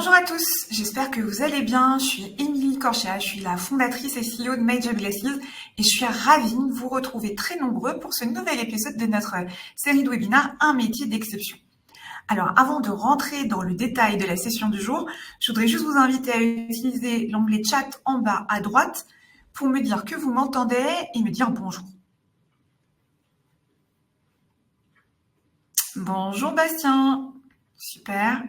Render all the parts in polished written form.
Bonjour à tous, j'espère que vous allez bien. Je suis Émilie Corchia, je suis la fondatrice et CEO de Major Glasses et je suis ravie de vous retrouver très nombreux pour ce nouvel épisode de notre série de webinaires Un métier d'exception. Alors avant de rentrer dans le détail de la session du jour, je voudrais juste vous inviter à utiliser l'onglet chat en bas à droite pour me dire que vous m'entendez et me dire bonjour. Bonjour Bastien, super.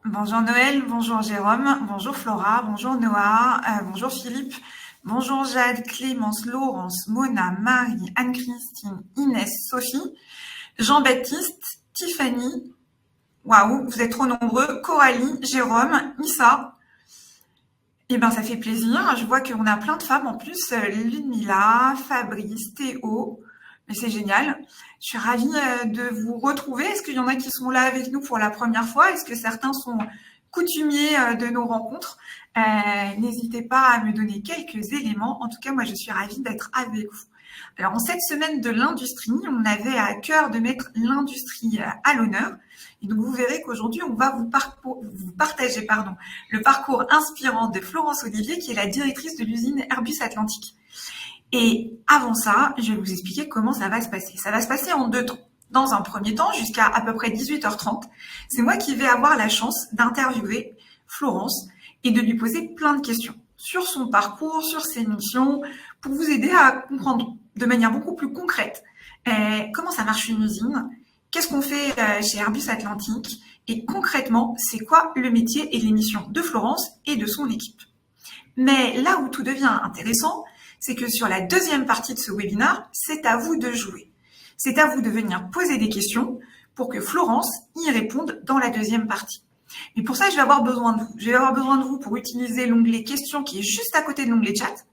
Bonjour Noël, bonjour Jérôme, bonjour Flora, bonjour Noah, bonjour Philippe, bonjour Jade, Clémence, Laurence, Mona, Marie, Anne-Christine, Inès, Sophie, Jean-Baptiste, Tiffany, waouh, vous êtes trop nombreux, Coralie, Jérôme, Issa. Eh bien, ça fait plaisir. Je vois qu'on a plein de femmes en plus. Ludmilla, Fabrice, Théo. Mais c'est génial. Je suis ravie de vous retrouver. Est-ce qu'il y en a qui sont là avec nous pour la première fois? Est-ce que certains sont coutumiers de nos rencontres? N'hésitez pas à me donner quelques éléments. En tout cas, moi, je suis ravie d'être avec vous. Alors, en cette semaine de l'industrie, on avait à cœur de mettre l'industrie à l'honneur. Et donc, vous verrez qu'aujourd'hui, on va vous partager le parcours inspirant de Florence Olivier, qui est la directrice de l'usine Airbus Atlantique. Et avant ça, je vais vous expliquer comment ça va se passer. Ça va se passer en deux temps. Dans un premier temps, jusqu'à peu près 18h30, c'est moi qui vais avoir la chance d'interviewer Florence et de lui poser plein de questions sur son parcours, sur ses missions, pour vous aider à comprendre de manière beaucoup plus concrète comment ça marche une usine, qu'est-ce qu'on fait chez Airbus Atlantique et concrètement, c'est quoi le métier et les missions de Florence et de son équipe. Mais là où tout devient intéressant, c'est que sur la deuxième partie de ce webinaire, c'est à vous de jouer. C'est à vous de venir poser des questions pour que Florence y réponde dans la deuxième partie. Et pour ça, je vais avoir besoin de vous. Je vais avoir besoin de vous pour utiliser l'onglet questions qui est juste à côté de l'onglet chat.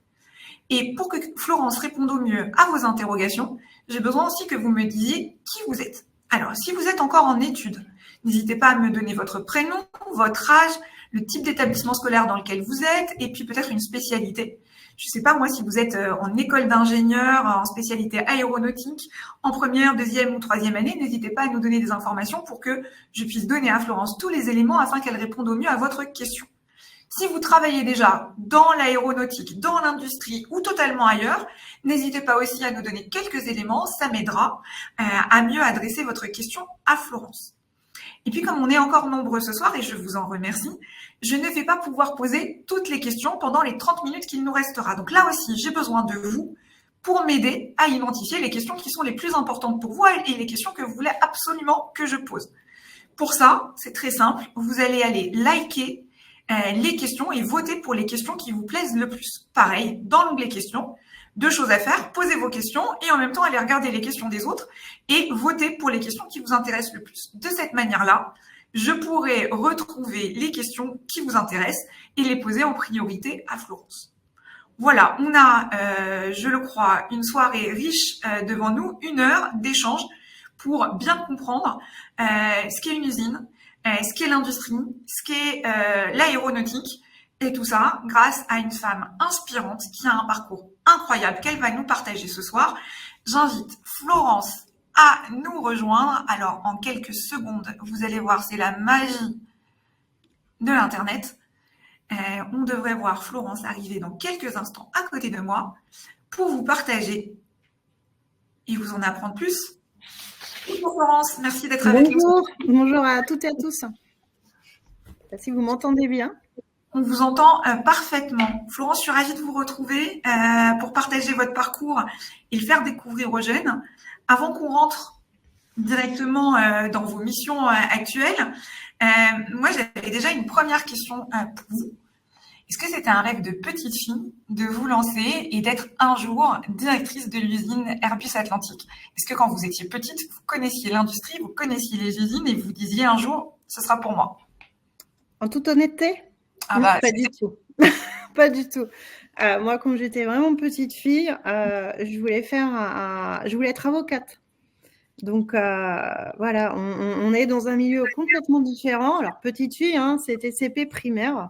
Et pour que Florence réponde au mieux à vos interrogations, j'ai besoin aussi que vous me disiez qui vous êtes. Alors, si vous êtes encore en études, n'hésitez pas à me donner votre prénom, votre âge, le type d'établissement scolaire dans lequel vous êtes, et puis peut-être une spécialité. Je ne sais pas, moi, si vous êtes en école d'ingénieur, en spécialité aéronautique, en première, deuxième ou troisième année, n'hésitez pas à nous donner des informations pour que je puisse donner à Florence tous les éléments afin qu'elle réponde au mieux à votre question. Si vous travaillez déjà dans l'aéronautique, dans l'industrie ou totalement ailleurs, n'hésitez pas aussi à nous donner quelques éléments, ça m'aidera à mieux adresser votre question à Florence. Et puis, comme on est encore nombreux ce soir, et je vous en remercie, je ne vais pas pouvoir poser toutes les questions pendant les 30 minutes qu'il nous restera. Donc là aussi, j'ai besoin de vous pour m'aider à identifier les questions qui sont les plus importantes pour vous et les questions que vous voulez absolument que je pose. Pour ça, c'est très simple. Vous allez aller liker les questions et voter pour les questions qui vous plaisent le plus. Pareil, dans l'onglet questions, deux choses à faire, posez vos questions et en même temps, allez regarder les questions des autres et voter pour les questions qui vous intéressent le plus. De cette manière-là, je pourrai retrouver les questions qui vous intéressent et les poser en priorité à Florence. Voilà, on a, je le crois, une soirée riche devant nous, 1 heure d'échange pour bien comprendre ce qu'est une usine, ce qu'est l'industrie, ce qu'est l'aéronautique, et tout ça grâce à une femme inspirante qui a un parcours incroyable qu'elle va nous partager ce soir. J'invite Florence à nous rejoindre. Alors, en quelques secondes, vous allez voir, c'est la magie de l'Internet. On devrait voir Florence arriver dans quelques instants à côté de moi pour vous partager et vous en apprendre plus. Bonjour Florence, merci d'être avec nous. Bonjour à toutes et à tous. Si vous m'entendez bien. On vous entend parfaitement. Florence, je suis ravie de vous retrouver pour partager votre parcours et le faire découvrir aux jeunes. Avant qu'on rentre directement dans vos missions actuelles, moi, j'avais déjà une première question pour vous. Est-ce que c'était un rêve de petite fille de vous lancer et d'être un jour directrice de l'usine Airbus Atlantique? Est-ce que quand vous étiez petite, vous connaissiez l'industrie, vous connaissiez les usines et vous disiez un jour, ce sera pour moi? En toute honnêteté, pas du tout. Pas du tout. Moi, quand j'étais vraiment petite fille, je voulais être avocate. Donc, voilà, on est dans un milieu complètement différent. Alors, petite fille, c'était CP primaire.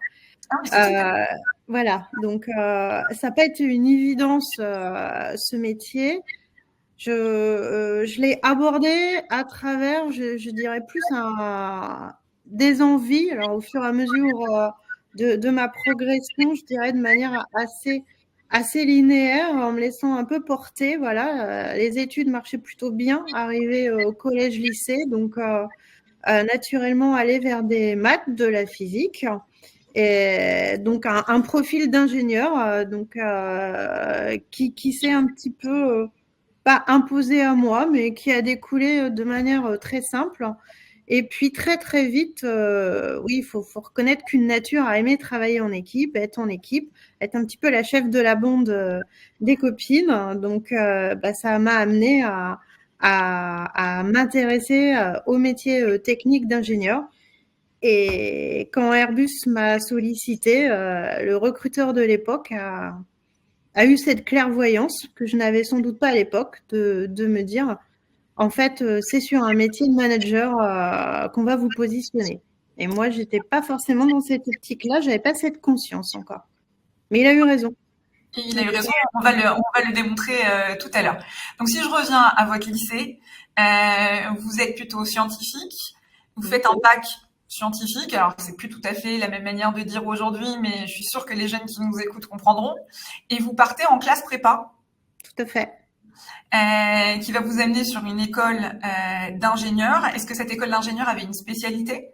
Voilà, donc ça n'a pas été une évidence, ce métier. Je l'ai abordé à travers, je dirais plus des envies. Alors, au fur et à mesure de ma progression, je dirais de manière assez linéaire, en me laissant un peu porter. Voilà, les études marchaient plutôt bien, arrivé au collège-lycée, donc naturellement aller vers des maths, de la physique. Et donc un profil d'ingénieur qui s'est un petit peu pas imposé à moi, mais qui a découlé de manière très simple. Et puis très très vite, oui, il faut reconnaître qu'une nature a aimé travailler en équipe, être en équipe, être un petit peu la chef de la bande des copines. Donc ça m'a amené à m'intéresser au métier technique d'ingénieur. Et quand Airbus m'a sollicité, le recruteur de l'époque a eu cette clairvoyance que je n'avais sans doute pas à l'époque de me dire, en fait, c'est sur un métier de manager qu'on va vous positionner. Et moi, je n'étais pas forcément dans cette optique-là, je n'avais pas cette conscience encore. Mais il a eu raison. Il a eu raison, on va le démontrer tout à l'heure. Donc si je reviens à votre lycée, vous êtes plutôt scientifique, vous faites un bac scientifique, alors c'est plus tout à fait la même manière de dire aujourd'hui, mais je suis sûre que les jeunes qui nous écoutent comprendront, et vous partez en classe prépa. Tout à fait. Qui va vous amener sur une école d'ingénieur. Est-ce que cette école d'ingénieur avait une spécialité ?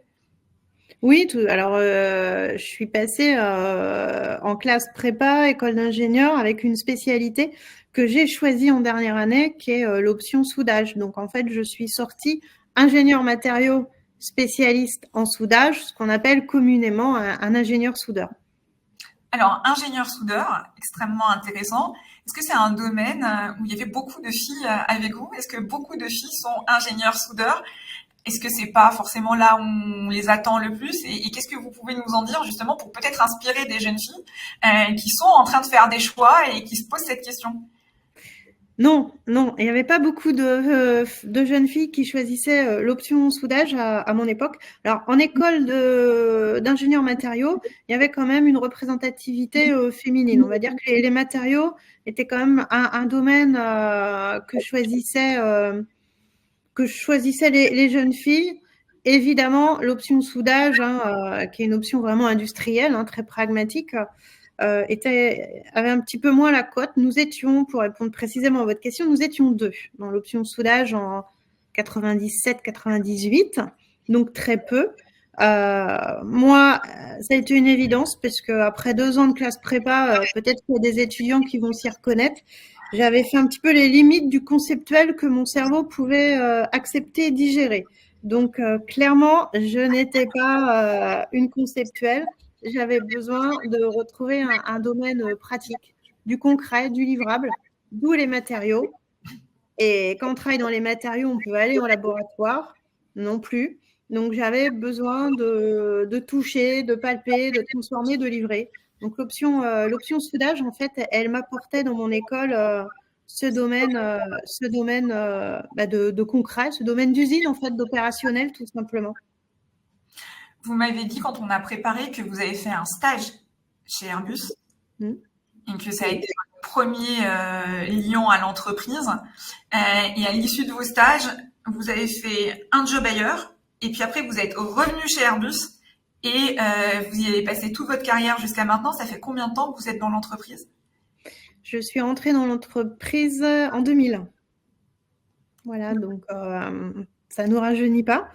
Oui, alors je suis passée en classe prépa, école d'ingénieur, avec une spécialité que j'ai choisie en dernière année, qui est l'option soudage. Donc en fait, je suis sortie ingénieur matériaux spécialiste en soudage, ce qu'on appelle communément un ingénieur soudeur. Alors, ingénieur soudeur, extrêmement intéressant. Est-ce que c'est un domaine où il y avait beaucoup de filles avec vous ? Est-ce que beaucoup de filles sont ingénieurs soudeurs ? Est-ce que c'est pas forcément là où on les attend le plus ? Et qu'est-ce que vous pouvez nous en dire justement pour peut-être inspirer des jeunes filles qui sont en train de faire des choix et qui se posent cette question ? Non, il n'y avait pas beaucoup de jeunes filles qui choisissaient l'option soudage à mon époque. Alors, en école d'ingénieur matériaux, il y avait quand même une représentativité féminine. On va dire que les matériaux étaient quand même un domaine que choisissaient les jeunes filles. Évidemment, l'option soudage, qui est une option vraiment industrielle, très pragmatique, avait un petit peu moins la cote. Nous étions, pour répondre précisément à votre question, nous étions 2 dans l'option soudage en 97-98, donc très peu. Moi, ça a été une évidence parce qu'après 2 ans de classe prépa, peut-être qu'il y a des étudiants qui vont s'y reconnaître. J'avais fait un petit peu les limites du conceptuel que mon cerveau pouvait accepter et digérer. Donc, clairement, je n'étais pas une conceptuelle. J'avais besoin de retrouver un domaine pratique, du concret, du livrable, d'où les matériaux. Et quand on travaille dans les matériaux, on peut aller en laboratoire, non plus. Donc, j'avais besoin de toucher, de palper, de transformer, de livrer. Donc, l'option soudage, en fait, elle m'apportait dans mon école ce domaine de concret, ce domaine d'usine, en fait, d'opérationnel, tout simplement. Vous m'avez dit quand on a préparé que vous avez fait un stage chez Airbus et que ça a été le premier liant à l'entreprise. Et à l'issue de vos stages, vous avez fait un job ailleurs et puis après vous êtes revenu chez Airbus et vous y avez passé toute votre carrière jusqu'à maintenant. Ça fait combien de temps que vous êtes dans l'entreprise ? Je suis entrée dans l'entreprise en 2000. Voilà, donc ça ne nous rajeunit pas.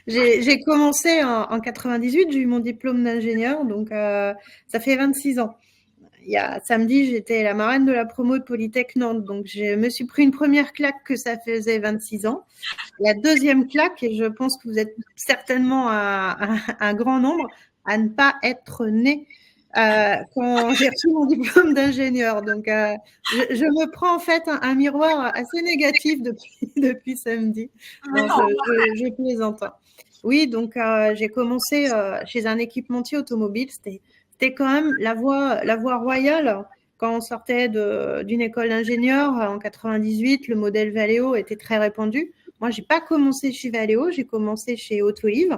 J'ai commencé en 98, j'ai eu mon diplôme d'ingénieur, donc ça fait 26 ans. Samedi, j'étais la marraine de la promo de Polytech Nantes, donc je me suis pris une première claque que ça faisait 26 ans. La deuxième claque, et je pense que vous êtes certainement un grand nombre, à ne pas être né quand j'ai reçu mon diplôme d'ingénieur. Donc, je me prends en fait un miroir assez négatif depuis samedi. Non, je plaisante. Oui, donc j'ai commencé chez un équipementier automobile. C'était quand même la voie royale. Quand on sortait d'une école d'ingénieur en 98, le modèle Valeo était très répandu. Moi, je n'ai pas commencé chez Valeo, j'ai commencé chez Autoliv.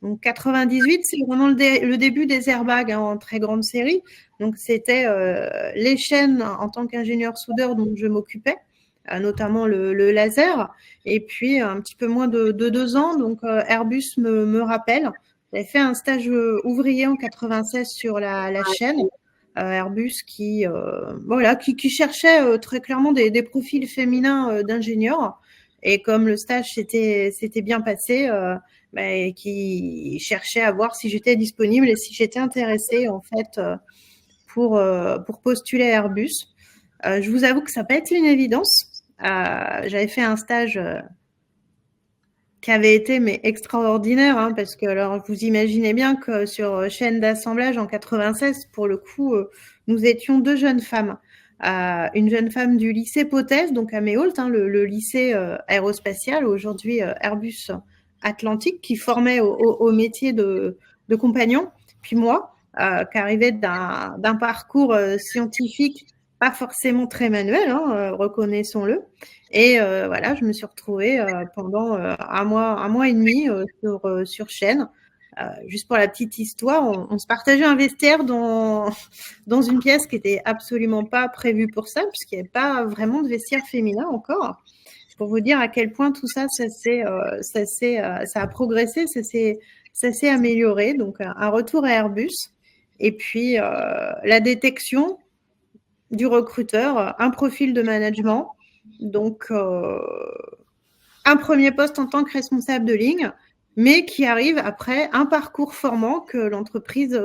Donc 98, c'est vraiment le début des airbags en très grande série. Donc c'était les chaînes en tant qu'ingénieur soudeur dont je m'occupais, notamment le laser. Et puis un petit peu moins de 2 ans, donc Airbus me rappelle. J'avais fait un stage ouvrier en 96 sur la chaîne. Airbus qui cherchait très clairement des profils féminins d'ingénieurs. Et comme le stage s'était bien passé, qui cherchait à voir si j'étais disponible et si j'étais intéressée en fait pour postuler à Airbus. Je vous avoue que ça n'a pas été une évidence. J'avais fait un stage qui avait été extraordinaire, hein, parce que alors vous imaginez bien que sur chaîne d'assemblage en 96, pour le coup, nous étions 2 jeunes femmes. Une jeune femme du lycée Pothès, donc à Méault, hein, le lycée aérospatial, aujourd'hui Airbus Atlantique, qui formait au métier de compagnon. Puis moi, qui arrivais d'un parcours scientifique pas forcément très manuel, hein, reconnaissons-le. Et voilà, je me suis retrouvée pendant un mois et demi sur chaîne. Juste pour la petite histoire, on se partageait un vestiaire dans une pièce qui n'était absolument pas prévue pour ça, puisqu'il n'y avait pas vraiment de vestiaire féminin encore. Pour vous dire à quel point tout ça, ça a progressé, ça s'est amélioré. Donc, un retour à Airbus. Et puis, la détection du recruteur, un profil de management. Donc, un premier poste en tant que responsable de ligne, mais qui arrive après un parcours formant que l'entreprise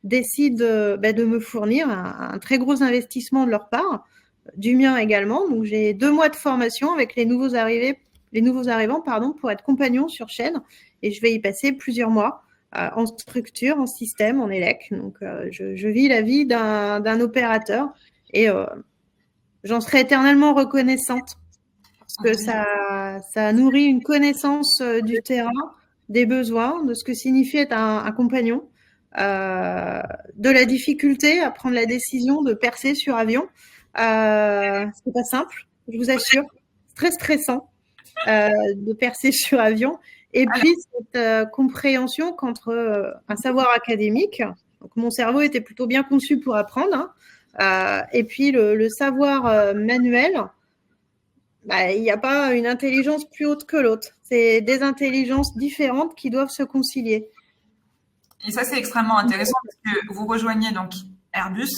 décide de me fournir, un très gros investissement de leur part, du mien également. Donc, j'ai 2 mois de formation avec les nouveaux arrivants, pour être compagnon sur chaîne, et je vais y passer plusieurs mois en structure, en système, en élec. Donc, je vis la vie d'un opérateur, et j'en serai éternellement reconnaissante, parce que ça nourrit une connaissance du terrain, des besoins, de ce que signifie être un compagnon, de la difficulté à prendre la décision de percer sur avion. C'est pas simple, je vous assure. C'est très stressant de percer sur avion. Et puis cette compréhension qu'entre un savoir académique, donc mon cerveau était plutôt bien conçu pour apprendre, hein, et puis le savoir manuel, il n'y a pas une intelligence plus haute que l'autre. C'est des intelligences différentes qui doivent se concilier. Et ça, c'est extrêmement intéressant parce que vous rejoignez donc Airbus.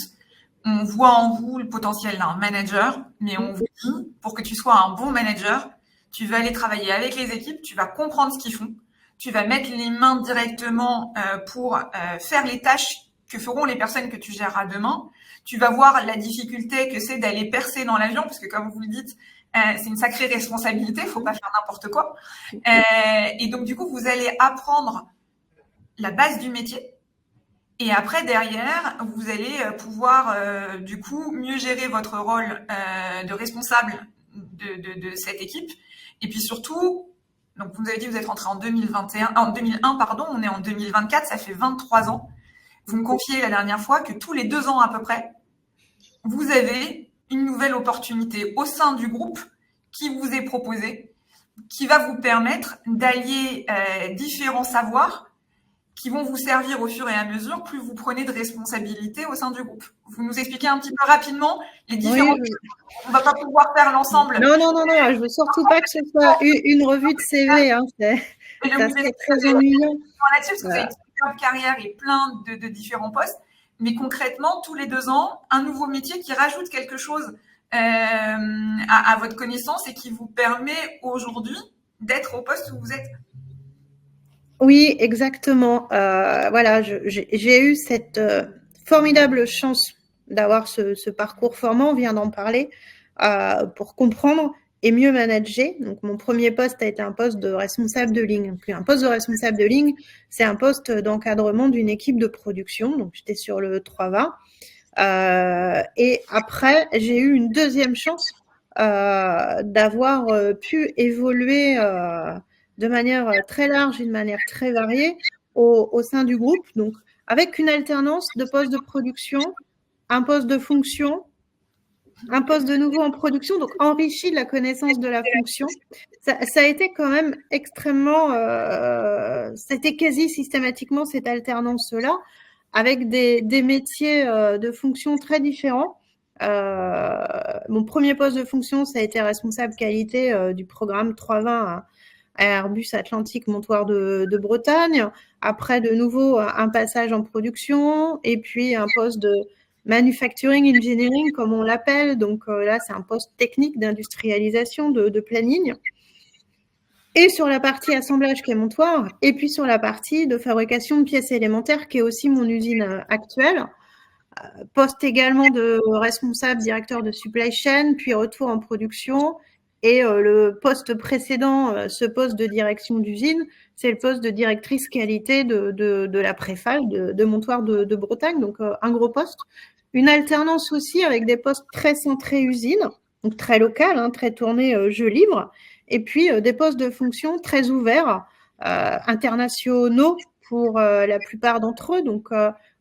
On voit en vous le potentiel d'un manager, mais on vous dit, pour que tu sois un bon manager, tu vas aller travailler avec les équipes, tu vas comprendre ce qu'ils font, tu vas mettre les mains directement pour faire les tâches que feront les personnes que tu géreras demain. Tu vas voir la difficulté que c'est d'aller percer dans l'avion, parce que comme vous le dites, c'est une sacrée responsabilité, il faut pas faire n'importe quoi. Et donc, du coup, vous allez apprendre la base du métier. Et après, derrière, vous allez pouvoir, du coup, mieux gérer votre rôle de responsable de cette équipe. Et puis surtout, donc vous nous avez dit que vous êtes rentré en 2001, pardon, on est en 2024, ça fait 23 ans. Vous me confiez la dernière fois que tous les 2 ans à peu près, vous avez une nouvelle opportunité au sein du groupe qui vous est proposée, qui va vous permettre d'allier différents savoirs qui vont vous servir au fur et à mesure, plus vous prenez de responsabilités au sein du groupe. Vous nous expliquez un petit peu rapidement les différents... Oui. On ne va pas pouvoir faire l'ensemble. Non, je ne veux surtout pas que ce soit une revue de CV. Hein. C'est très ennuyant. Là-dessus, parce que vous avez une carrière et plein de différents postes. Mais concrètement, tous les 2 ans, un nouveau métier qui rajoute quelque chose à votre connaissance et qui vous permet aujourd'hui d'être au poste où vous êtes. Oui, exactement. Voilà, j'ai eu cette formidable chance d'avoir ce parcours formant, on vient d'en parler, pour comprendre et mieux manager. Donc, mon premier poste a été un poste de responsable de ligne. Donc, un poste de responsable de ligne, c'est un poste d'encadrement d'une équipe de production. Donc, j'étais sur le 320. Et après, j'ai eu une deuxième chance d'avoir pu évoluer de manière très large et de manière très variée au sein du groupe, donc avec une alternance de poste de production, un poste de fonction Un poste de nouveau en production, donc enrichi de la connaissance de la fonction. Ça a été quand même extrêmement... c'était quasi systématiquement cette alternance-là, avec des métiers de fonction très différents. Mon premier poste de fonction, ça a été responsable qualité du programme 320 à Airbus Atlantique Montoir de Bretagne. Après, de nouveau, un passage en production et puis un poste de manufacturing engineering, comme on l'appelle. Donc là, c'est un poste technique d'industrialisation de planning. Et sur la partie assemblage qui est Montoir, et puis sur la partie de fabrication de pièces élémentaires qui est aussi mon usine actuelle. Poste également de responsable directeur de supply chain, puis retour en production. Et le poste précédent, ce poste de direction d'usine, c'est le poste de directrice qualité de la Préfal de Montoir de Bretagne, donc un gros poste. Une alternance aussi avec des postes très centrés usine, donc très local, hein, très tournés jeu libre, et puis des postes de fonction très ouverts, internationaux pour la plupart d'entre eux. Donc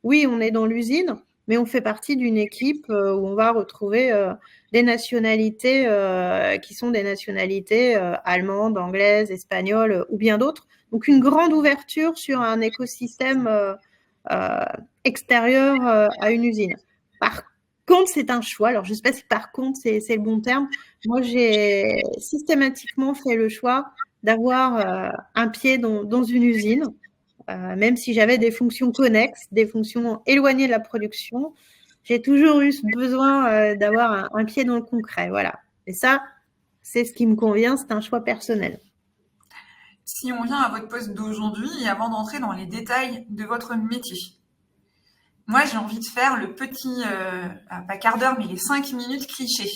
oui, on est dans l'usine, mais on fait partie d'une équipe où on va retrouver des nationalités qui sont des nationalités allemandes, anglaises, espagnoles ou bien d'autres. Donc une grande ouverture sur un écosystème extérieur à une usine. Par contre, c'est un choix. Alors, je ne sais pas si par contre, c'est le bon terme. Moi, j'ai systématiquement fait le choix d'avoir un pied dans une usine. Même si j'avais des fonctions connexes, des fonctions éloignées de la production, j'ai toujours eu besoin d'avoir un pied dans le concret. Voilà. Et ça, c'est ce qui me convient, c'est un choix personnel. Si on vient à votre poste d'aujourd'hui et avant d'entrer dans les détails de votre métier, moi j'ai envie de faire le petit, pas quart d'heure, mais les 5 minutes clichés.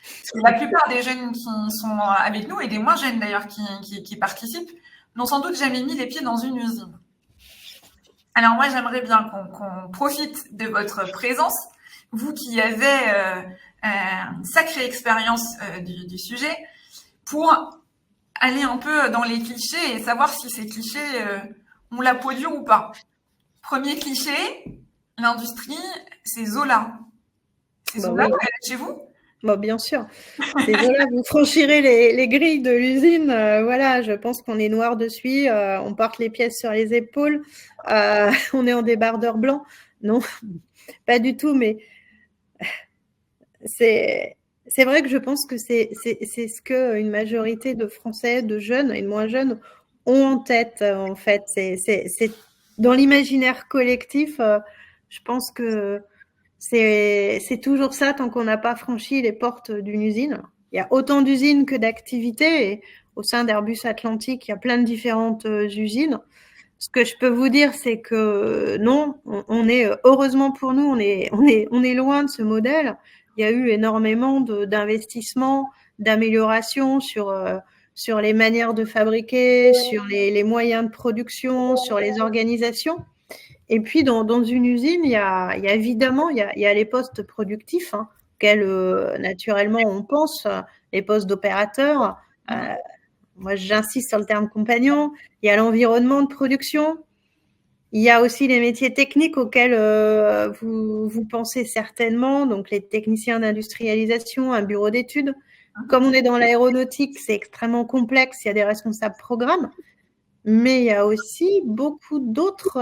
Parce que la plupart des jeunes qui sont avec nous, et des moins jeunes d'ailleurs qui participent, n'ont sans doute jamais mis les pieds dans une usine. Alors moi, j'aimerais bien qu'on profite de votre présence, vous qui avez une sacrée expérience du sujet, pour aller un peu dans les clichés et savoir si ces clichés ont la peau dure ou pas. Premier cliché, l'industrie, c'est Zola. C'est Zola, oui. Chez vous ? Bon, bien sûr. C'est Zola, vous franchirez les grilles de l'usine. Voilà, je pense qu'on est noir dessus. On porte les pièces sur les épaules. On est en débardeur blanc. Non, pas du tout. Mais c'est vrai que je pense que c'est ce qu'une majorité de Français, de jeunes et de moins jeunes, ont en tête, en fait. C'est dans l'imaginaire collectif, je pense que c'est toujours ça tant qu'on n'a pas franchi les portes d'une usine. Il y a autant d'usines que d'activités. Et au sein d'Airbus Atlantique, il y a plein de différentes usines. Ce que je peux vous dire, c'est que non, on est, heureusement pour nous, on est loin de ce modèle. Il y a eu énormément d'investissements, d'améliorations sur les manières de fabriquer, sur les moyens de production, sur les organisations. Et puis, dans une usine, il y a évidemment, il y a les postes productifs, hein, auxquels, naturellement, on pense, les postes d'opérateurs. Moi, j'insiste sur le terme compagnon. Il y a l'environnement de production. Il y a aussi les métiers techniques auxquels vous pensez certainement, donc les techniciens d'industrialisation, un bureau d'études. Comme on est dans l'aéronautique, c'est extrêmement complexe, il y a des responsables programmes. Mais il y a aussi beaucoup d'autres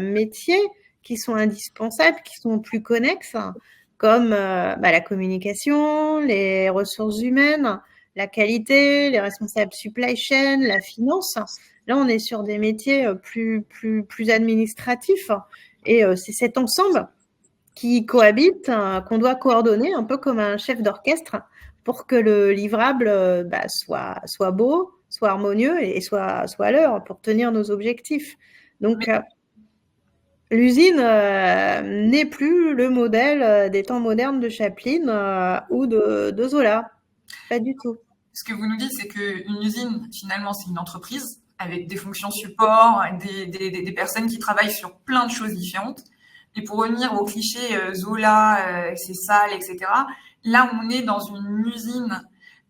métiers qui sont indispensables, qui sont plus connexes, comme la communication, les ressources humaines, la qualité, les responsables supply chain, la finance. Là, on est sur des métiers plus administratifs. Et c'est cet ensemble qui cohabite, qu'on doit coordonner, un peu comme un chef d'orchestre, pour que le livrable soit beau, soit harmonieux et soit à l'heure pour tenir nos objectifs. Donc, l'usine n'est plus le modèle des temps modernes de Chaplin ou de Zola. Pas du tout. Ce que vous nous dites, c'est qu'une usine, finalement, c'est une entreprise avec des fonctions support, des personnes qui travaillent sur plein de choses différentes. Et pour revenir au cliché Zola, c'est sale, etc., là, on est dans une usine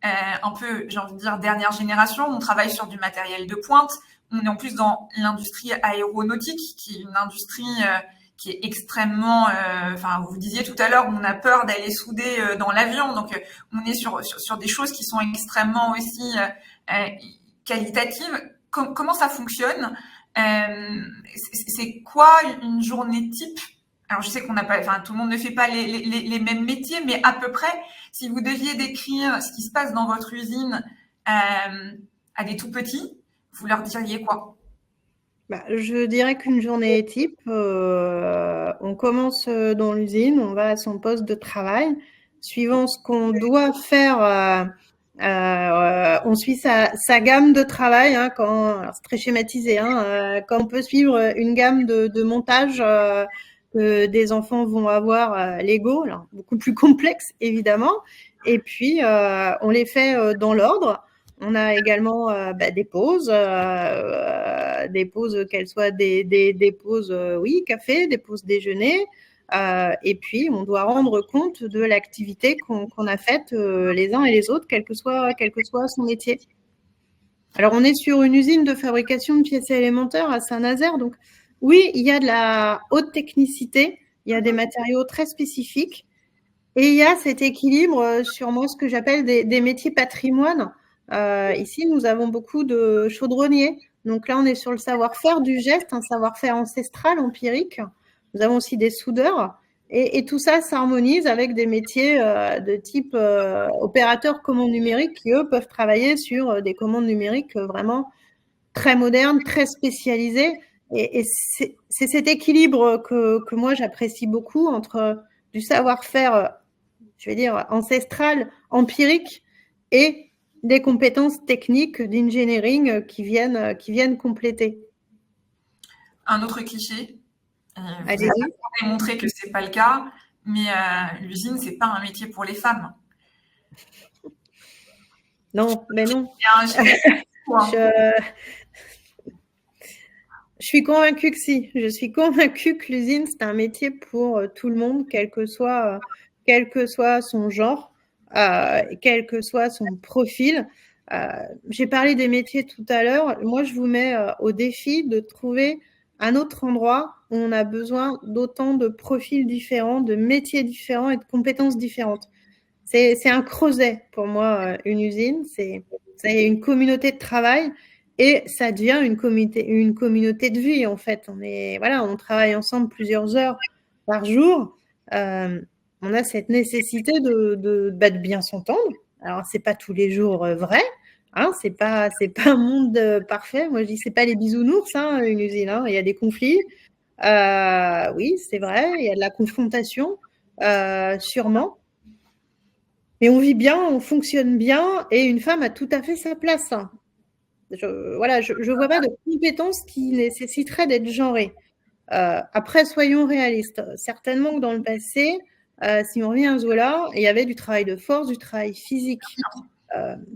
un peu, j'ai envie de dire, dernière génération. On travaille sur du matériel de pointe. On est en plus dans l'industrie aéronautique, qui est une industrie qui est extrêmement, vous disiez tout à l'heure, on a peur d'aller souder dans l'avion, donc on est sur des choses qui sont extrêmement aussi qualitatives. Comment ça fonctionne? C'est quoi une journée type? Alors, je sais qu'on n'a pas, tout le monde ne fait pas les mêmes métiers, mais à peu près, si vous deviez décrire ce qui se passe dans votre usine à des tout petits, vous leur diriez quoi? Je dirais qu'une journée type, on commence dans l'usine, on va à son poste de travail. Suivant ce qu'on doit faire, on suit sa gamme de travail. Alors c'est très schématisé. Quand on peut suivre une gamme de montage que des enfants vont avoir Lego, alors beaucoup plus complexe évidemment. Et puis on les fait dans l'ordre. On a également des pauses qu'elles soient des pauses, café, des pauses déjeuner. Et puis, on doit rendre compte de l'activité qu'on a faite les uns et les autres, quel que soit son métier. Alors, on est sur une usine de fabrication de pièces élémentaires à Saint-Nazaire. Donc, oui, il y a de la haute technicité, il y a des matériaux très spécifiques. Et il y a cet équilibre sur moi, ce que j'appelle des métiers patrimoine. Ici, nous avons beaucoup de chaudronniers. Donc là, on est sur le savoir-faire du geste, un savoir-faire ancestral, empirique. Nous avons aussi des soudeurs. Et tout ça s'harmonise avec des métiers de type opérateur commande numérique qui, eux, peuvent travailler sur des commandes numériques vraiment très modernes, très spécialisées. Et c'est cet équilibre que moi, j'apprécie beaucoup entre du savoir-faire, je vais dire, ancestral, empirique, et des compétences techniques d'engineering qui viennent compléter. Un autre cliché, vous avez démontré que c'est pas le cas, mais l'usine, c'est pas un métier pour les femmes. Non, mais non. Je suis convaincue que si. Je suis convaincue que l'usine, c'est un métier pour tout le monde, quel que soit son genre, quel que soit son profil. J'ai parlé des métiers tout à l'heure. Moi, je vous mets au défi de trouver un autre endroit où on a besoin d'autant de profils différents, de métiers différents et de compétences différentes. C'est un creuset pour moi, une usine. C'est une communauté de travail. Et ça devient une communauté de vie, en fait. On travaille ensemble plusieurs heures par jour. On a cette nécessité de bien s'entendre. Alors, c'est pas tous les jours vrai. C'est pas un monde parfait. Moi, je dis, c'est pas les bisounours, une usine. Il y a des conflits. Oui, c'est vrai. Il y a de la confrontation, sûrement. Mais on vit bien, on fonctionne bien, et une femme a tout à fait sa place. Je vois pas de compétences qui nécessiteraient d'être genrées. Après, soyons réalistes. Certainement que dans le passé, si on revient à Zola, il y avait du travail de force, du travail physique.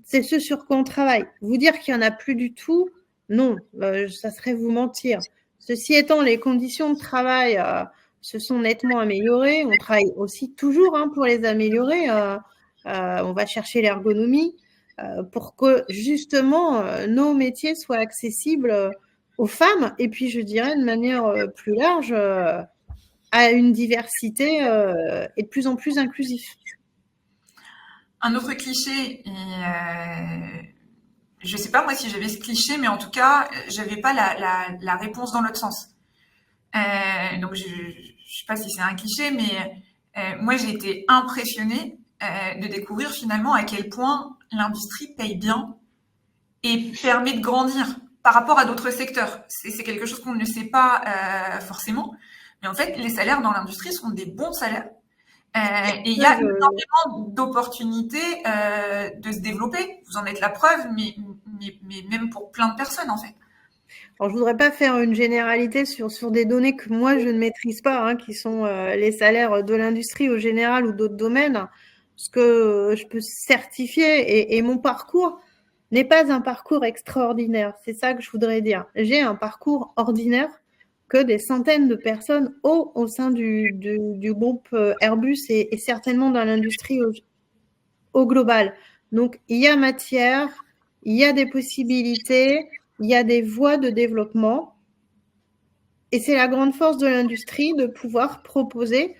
C'est ce sur quoi on travaille. Vous dire qu'il n'y en a plus du tout, non, ça serait vous mentir. Ceci étant, les conditions de travail se sont nettement améliorées. On travaille aussi toujours pour les améliorer. On va chercher l'ergonomie. Pour que justement nos métiers soient accessibles aux femmes, et puis je dirais de manière plus large à une diversité et de plus en plus inclusif. Un autre cliché, je ne sais pas moi si j'avais ce cliché, mais en tout cas, j'avais pas la réponse dans l'autre sens. Donc je ne sais pas si c'est un cliché, mais moi j'ai été impressionnée de découvrir finalement à quel point l'industrie paye bien et permet de grandir par rapport à d'autres secteurs. C'est quelque chose qu'on ne sait pas forcément, mais en fait, les salaires dans l'industrie sont des bons salaires. Et il y a énormément d'opportunités de se développer. Vous en êtes la preuve, mais même pour plein de personnes, en fait. Alors, je voudrais pas faire une généralité sur des données que moi, je ne maîtrise pas, qui sont les salaires de l'industrie au général ou d'autres domaines. Ce que je peux certifier, et mon parcours n'est pas un parcours extraordinaire. C'est ça que je voudrais dire. J'ai un parcours ordinaire que des centaines de personnes au sein du groupe Airbus et certainement dans l'industrie au global. Donc, il y a matière, il y a des possibilités, il y a des voies de développement. Et c'est la grande force de l'industrie de pouvoir proposer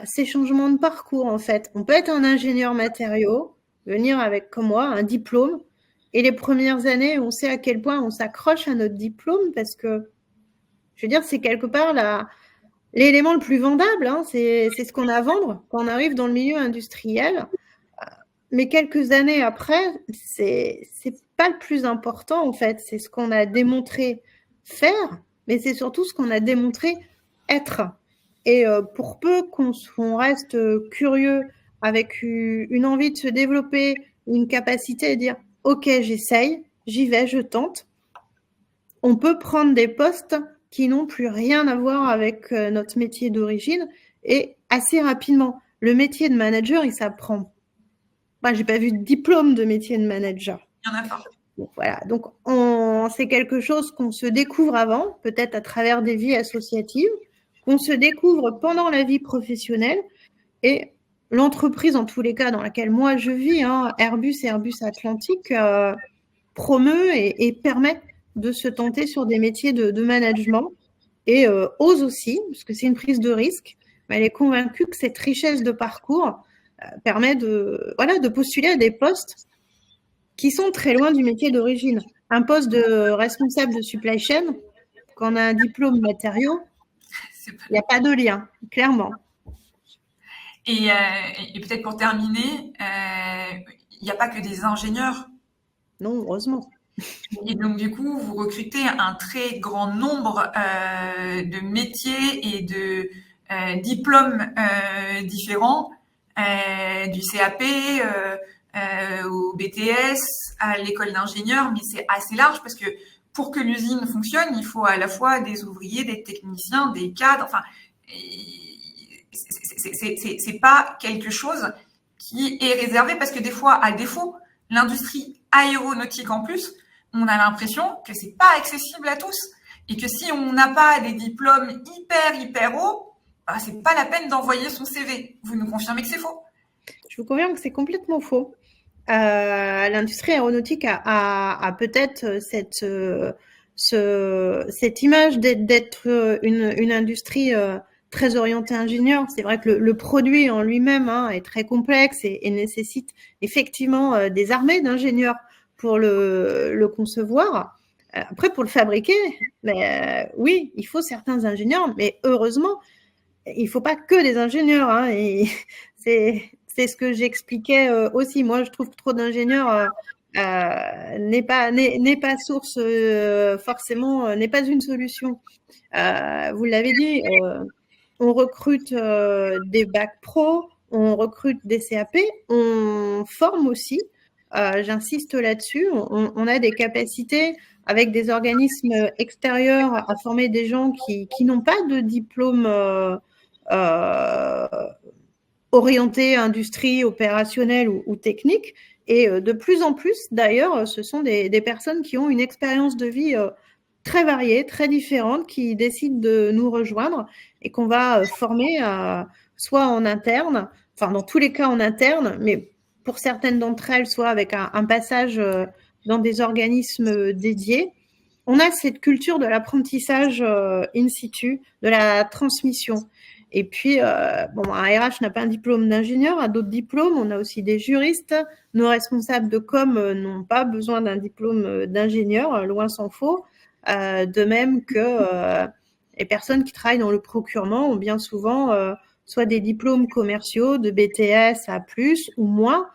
ces changements de parcours, en fait. On peut être un ingénieur matériaux, venir avec, comme moi, un diplôme. Et les premières années, on sait à quel point on s'accroche à notre diplôme parce que, je veux dire, c'est quelque part l'élément le plus vendable. Hein, c'est ce qu'on a à vendre quand on arrive dans le milieu industriel. Mais quelques années après, c'est pas le plus important, en fait. C'est ce qu'on a démontré faire, mais c'est surtout ce qu'on a démontré être. Et pour peu qu'on reste curieux, avec une envie de se développer, une capacité à dire « Ok, j'essaye, j'y vais, je tente », on peut prendre des postes qui n'ont plus rien à voir avec notre métier d'origine et assez rapidement. Le métier de manager, il s'apprend. Moi, j'ai pas vu de diplôme de métier de manager. Il y en a pas. Donc, voilà. Donc, c'est quelque chose qu'on se découvre avant, peut-être à travers des vies associatives, qu'on se découvre pendant la vie professionnelle. Et l'entreprise, en tous les cas, dans laquelle moi je vis, Airbus et Airbus Atlantique, promeut et permet de se tenter sur des métiers de management et ose aussi, parce que c'est une prise de risque, mais elle est convaincue que cette richesse de parcours permet de postuler à des postes qui sont très loin du métier d'origine. Un poste de responsable de supply chain, quand on a un diplôme matériaux, il n'y a pas de lien, clairement. Et peut-être pour terminer, il n'y a pas que des ingénieurs. Non, heureusement. Et donc, du coup, vous recrutez un très grand nombre de métiers et de diplômes différents, du CAP au BTS, à l'école d'ingénieur, mais c'est assez large parce que pour que l'usine fonctionne, il faut à la fois des ouvriers, des techniciens, des cadres, enfin, c'est pas quelque chose qui est réservé parce que des fois, à défaut, l'industrie aéronautique en plus, on a l'impression que c'est pas accessible à tous et que si on n'a pas des diplômes hyper hauts, c'est pas la peine d'envoyer son CV. Vous nous confirmez que c'est faux? Je vous confirme que c'est complètement faux. L'industrie aéronautique a peut-être cette image d'être une industrie très orientée ingénieur. C'est vrai que le produit en lui-même est très complexe et nécessite effectivement des armées d'ingénieurs pour le concevoir. Après, pour le fabriquer, oui, il faut certains ingénieurs, mais heureusement, il ne faut pas que des ingénieurs. Et c'est ce que j'expliquais aussi. Moi, je trouve que trop d'ingénieurs n'est pas source, forcément, n'est pas une solution. Vous l'avez dit, on recrute des bacs pro, on recrute des CAP, on forme aussi. J'insiste là-dessus. On a des capacités avec des organismes extérieurs à former des gens qui n'ont pas de diplôme orientés industrie opérationnelle ou technique. Et de plus en plus, d'ailleurs, ce sont des personnes qui ont une expérience de vie très variée, très différente, qui décident de nous rejoindre et qu'on va former soit en interne, enfin dans tous les cas en interne, mais pour certaines d'entre elles, soit avec un passage dans des organismes dédiés. On a cette culture de l'apprentissage in situ, de la transmission. Et puis, un RH n'a pas un diplôme d'ingénieur, a d'autres diplômes. On a aussi des juristes. Nos responsables de com n'ont pas besoin d'un diplôme d'ingénieur, loin s'en faut. De même que les personnes qui travaillent dans le procurement ont bien souvent soit des diplômes commerciaux de BTS à plus ou moins.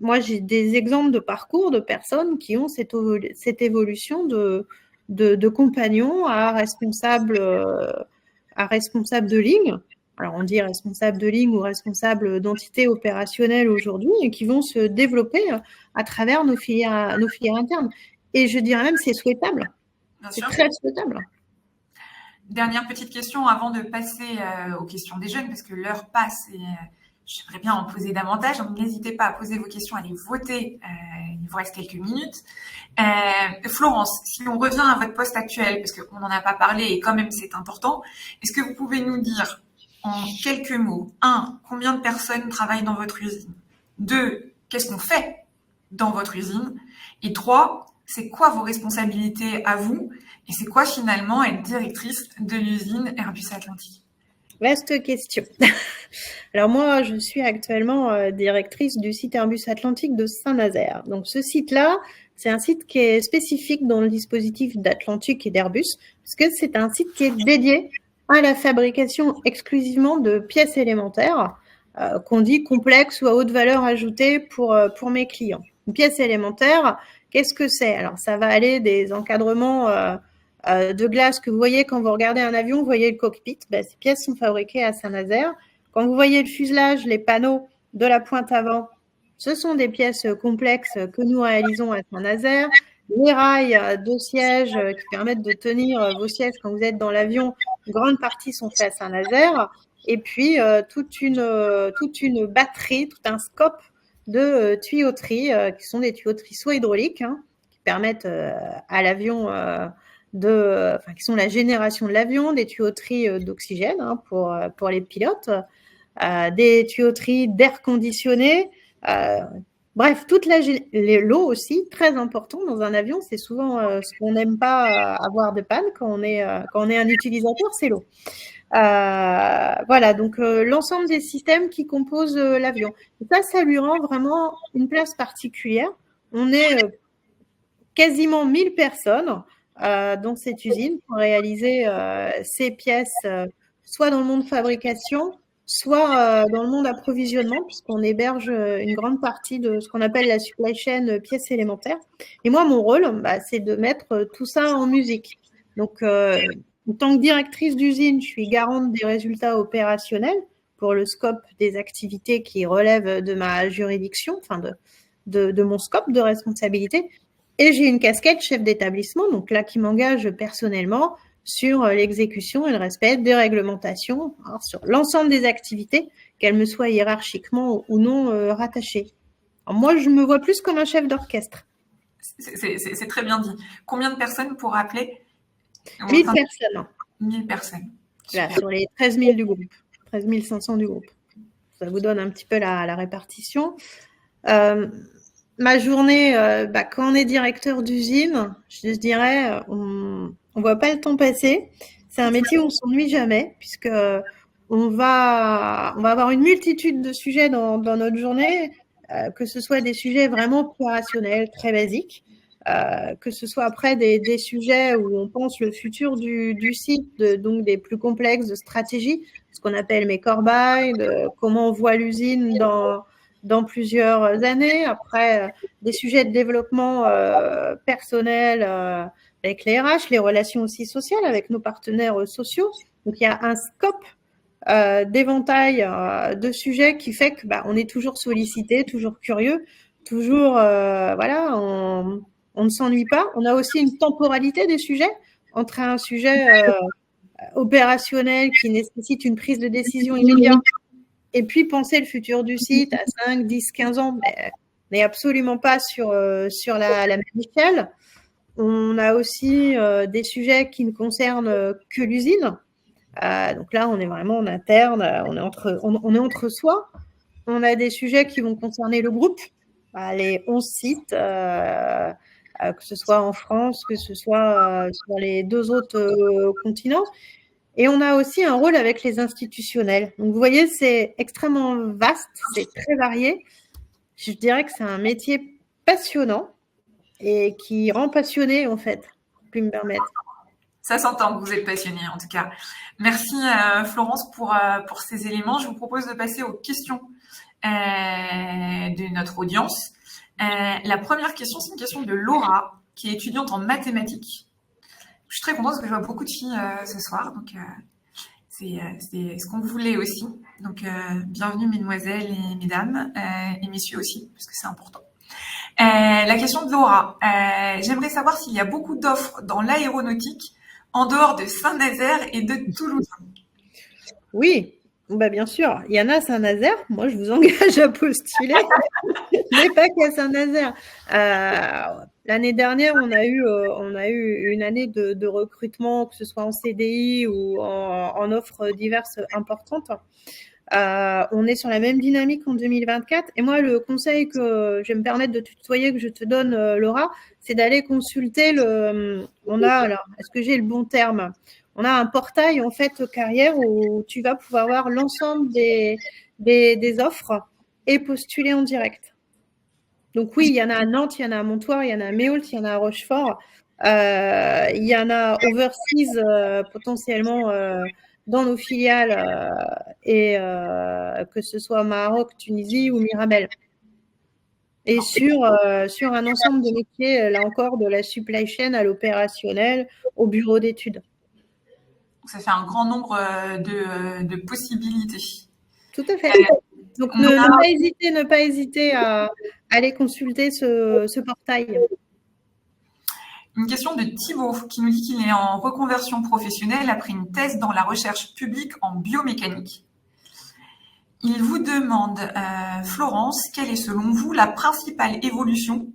Moi, j'ai des exemples de parcours de personnes qui ont cette évolution de compagnon à responsable de ligne. Alors, on dit responsable de ligne ou responsable d'entité opérationnelle aujourd'hui et qui vont se développer à travers nos filières internes. Et je dirais même c'est souhaitable. C'est très souhaitable. Dernière petite question avant de passer aux questions des jeunes, parce que l'heure passe et j'aimerais bien en poser davantage. Donc, n'hésitez pas à poser vos questions, à les voter. Il vous reste quelques minutes. Florence, si on revient à votre poste actuel, parce qu'on n'en a pas parlé et quand même c'est important, est-ce que vous pouvez nous dire en quelques mots, 1, combien de personnes travaillent dans votre usine? 2, qu'est-ce qu'on fait dans votre usine? Et 3, c'est quoi vos responsabilités à vous et c'est quoi finalement être directrice de l'usine Airbus Atlantique? Vaste question. Alors moi, je suis actuellement directrice du site Airbus Atlantique de Saint-Nazaire. Donc ce site-là, c'est un site qui est spécifique dans le dispositif d'Atlantique et d'Airbus, parce que c'est un site qui est dédié à la fabrication exclusivement de pièces élémentaires, qu'on dit complexes ou à haute valeur ajoutée pour mes clients. Une pièce élémentaire, qu'est-ce que c'est? Alors ça va aller des encadrements de glace que vous voyez quand vous regardez un avion, vous voyez le cockpit, ces pièces sont fabriquées à Saint-Nazaire. Quand vous voyez le fuselage, les panneaux de la pointe avant, ce sont des pièces complexes que nous réalisons à Saint-Nazaire. Les rails de sièges qui permettent de tenir vos sièges quand vous êtes dans l'avion, une grande partie sont faits à Saint-Nazaire. Et puis, toute une batterie, tout un scope de tuyauteries qui sont des tuyauteries soit hydrauliques, qui permettent à l'avion qui sont la génération de l'avion, des tuyauteries d'oxygène pour les pilotes, des tuyauteries d'air conditionné, bref, toute l'eau aussi, très important dans un avion, c'est souvent ce qu'on n'aime pas avoir de panne quand on est un utilisateur, c'est l'eau. Voilà, donc l'ensemble des systèmes qui composent l'avion. Ça lui rend vraiment une place particulière. On est quasiment 1000 personnes dans cette usine pour réaliser ces pièces, soit dans le monde fabrication, soit dans le monde approvisionnement, puisqu'on héberge une grande partie de ce qu'on appelle la supply chain pièces élémentaires. Et moi, mon rôle, c'est de mettre tout ça en musique. Donc, en tant que directrice d'usine, je suis garante des résultats opérationnels pour le scope des activités qui relèvent de ma juridiction, enfin de mon scope de responsabilité. Et j'ai une casquette chef d'établissement, donc là qui m'engage personnellement sur l'exécution et le respect des réglementations, sur l'ensemble des activités, qu'elles me soient hiérarchiquement ou non rattachées. Alors moi, je me vois plus comme un chef d'orchestre. C'est très bien dit. Combien de personnes pour rappeler? 1000 personnes. 1000 personnes. Là, sur les 13 000 du groupe, 13 500 du groupe. Ça vous donne un petit peu la répartition. Ma journée, quand on est directeur d'usine, je dirais, on voit pas le temps passer. C'est un métier où on s'ennuie jamais, puisque on va avoir une multitude de sujets dans notre journée, que ce soit des sujets vraiment opérationnels, très basiques, que ce soit après des sujets où on pense le futur du site, donc des plus complexes de stratégie, ce qu'on appelle mes core buy, comment on voit l'usine dans plusieurs années. Après, des sujets de développement personnel avec les RH, les relations aussi sociales avec nos partenaires sociaux. Donc, il y a un scope d'éventail de sujets qui fait que on est toujours sollicité, toujours curieux, toujours, on ne s'ennuie pas. On a aussi une temporalité des sujets entre un sujet opérationnel qui nécessite une prise de décision immédiate et puis penser le futur du site à 5, 10, 15 ans, on n'est absolument pas sur la même échelle. On a aussi des sujets qui ne concernent que l'usine. Donc là, on est vraiment en interne, on est entre soi. On a des sujets qui vont concerner le groupe, les 11 sites, que ce soit en France, que ce soit sur les 2 autres continents. Et on a aussi un rôle avec les institutionnels. Donc, vous voyez, c'est extrêmement vaste, c'est très varié. Je dirais que c'est un métier passionnant et qui rend passionné, en fait, puis me permettre. Ça s'entend que vous êtes passionné, en tout cas. Merci, Florence, pour ces éléments. Je vous propose de passer aux questions de notre audience. La première question, c'est une question de Laura, qui est étudiante en mathématiques. Je suis très contente parce que je vois beaucoup de filles ce soir, donc c'est ce qu'on voulait aussi. Donc, bienvenue mesdemoiselles et mesdames, et messieurs aussi, parce que c'est important. La question de Laura. J'aimerais savoir s'il y a beaucoup d'offres dans l'aéronautique en dehors de Saint-Nazaire et de Toulouse. Oui, bien sûr. Il y en a à Saint-Nazaire. Moi, je vous engage à postuler, mais pas qu'à Saint-Nazaire. L'année dernière, on a eu une année de recrutement, que ce soit en CDI ou en offres diverses importantes. On est sur la même dynamique en 2024. Et moi, le conseil que je vais me permettre de tutoyer, que je te donne, Laura, c'est d'aller consulter est-ce que j'ai le bon terme? On a un portail, en fait, carrière où tu vas pouvoir voir l'ensemble des offres et postuler en direct. Donc oui, il y en a à Nantes, il y en a à Montoire, il y en a à Méault, il y en a à Rochefort. Il y en a overseas potentiellement dans nos filiales et que ce soit Maroc, Tunisie ou Mirabel. Et sur un ensemble de métiers, là encore, de la supply chain à l'opérationnel, au bureau d'études. Ça fait un grand nombre de possibilités. Tout à fait. Donc, ne pas hésiter à aller consulter ce portail. Une question de Thibaut qui nous dit qu'il est en reconversion professionnelle après une thèse dans la recherche publique en biomécanique. Il vous demande, Florence, quelle est selon vous la principale évolution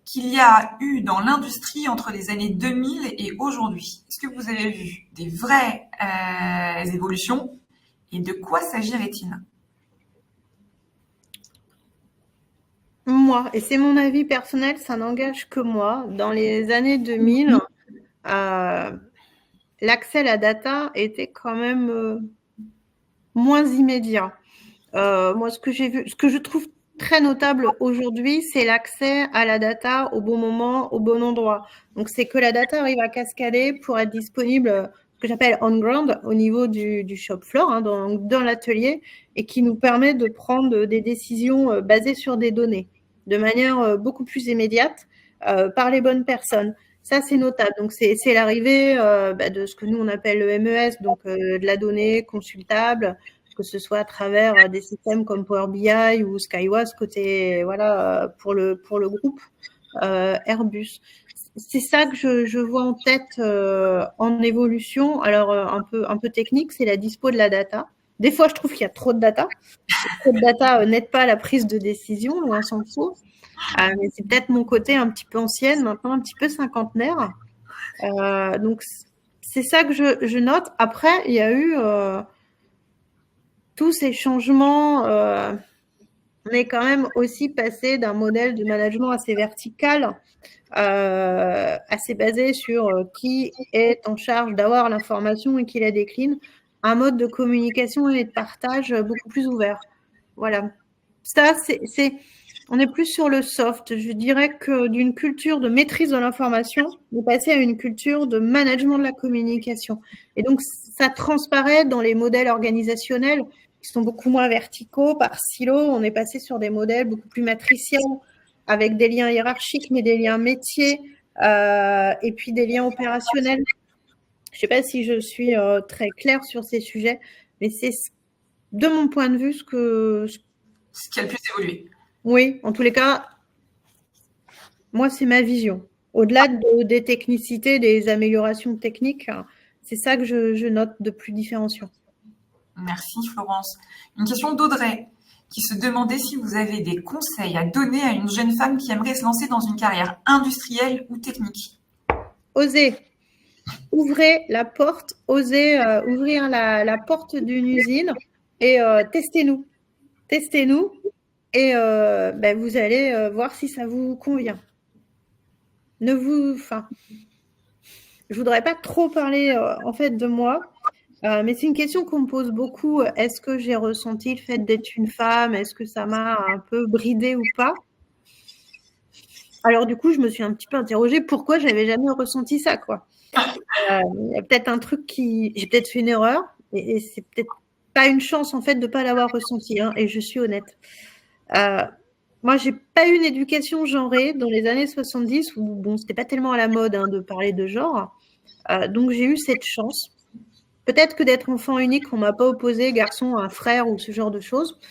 qu'il y a eu dans l'industrie entre les années 2000 et aujourd'hui? Est-ce que vous avez vu des vraies évolutions et de quoi s'agirait-il? Moi, et c'est mon avis personnel, ça n'engage que moi. Dans les années 2000, l'accès à la data était quand même moins immédiat. Moi, ce que je trouve très notable aujourd'hui, c'est l'accès à la data au bon moment, au bon endroit. Donc, c'est que la data arrive à cascader pour être disponible, ce que j'appelle on ground, au niveau du shop floor, hein, dans l'atelier, et qui nous permet de prendre des décisions basées sur des données, de manière beaucoup plus immédiate, par les bonnes personnes. Ça, c'est notable. Donc, c'est l'arrivée de ce que nous, on appelle le MES, donc de la donnée consultable, que ce soit à travers des systèmes comme Power BI ou Skywise côté pour le groupe Airbus. C'est ça que je vois en tête en évolution. Alors un peu technique, c'est la dispo de la data. Des fois, je trouve qu'il y a trop de data. Trop de data n'aide pas à la prise de décision, loin s'en faut. Mais c'est peut-être mon côté un petit peu ancienne, maintenant un petit peu cinquantenaire. Donc c'est ça que je note. Après, il y a eu tous ces changements, on est quand même aussi passé d'un modèle de management assez vertical, assez basé sur qui est en charge d'avoir l'information et qui la décline, à un mode de communication et de partage beaucoup plus ouvert. Voilà. Ça, on est plus sur le soft. Je dirais que d'une culture de maîtrise de l'information, on est passé à une culture de management de la communication. Et donc, ça transparaît dans les modèles organisationnels qui sont beaucoup moins verticaux, par silo. On est passé sur des modèles beaucoup plus matriciels, avec des liens hiérarchiques, mais des liens métiers, et puis des liens opérationnels. Je ne sais pas si je suis très claire sur ces sujets, mais c'est, de mon point de vue, ce qui a le plus évolué. Oui, en tous les cas, moi, c'est ma vision. Au-delà des technicités, des améliorations techniques, c'est ça que je note de plus différenciant. Merci Florence. Une question d'Audrey qui se demandait si vous avez des conseils à donner à une jeune femme qui aimerait se lancer dans une carrière industrielle ou technique. Osez. Ouvrez la porte, osez ouvrir la porte d'une usine et testez-nous. Testez-nous et vous allez voir si ça vous convient. Je voudrais pas trop parler en fait de moi. Mais c'est une question qu'on me pose beaucoup. Est-ce que j'ai ressenti le fait d'être une femme? Est-ce que ça m'a un peu bridée ou pas? Alors du coup, je me suis un petit peu interrogée pourquoi j'avais jamais ressenti ça, quoi. Il y a peut-être un truc j'ai peut-être fait une erreur et c'est peut-être pas une chance en fait de pas l'avoir ressenti. Hein, et je suis honnête. Moi, j'ai pas eu une éducation genrée dans les années 70 où bon, c'était pas tellement à la mode de parler de genre. Donc j'ai eu cette chance. Peut-être que d'être enfant unique, on m'a pas opposé garçon à un frère ou ce genre de choses.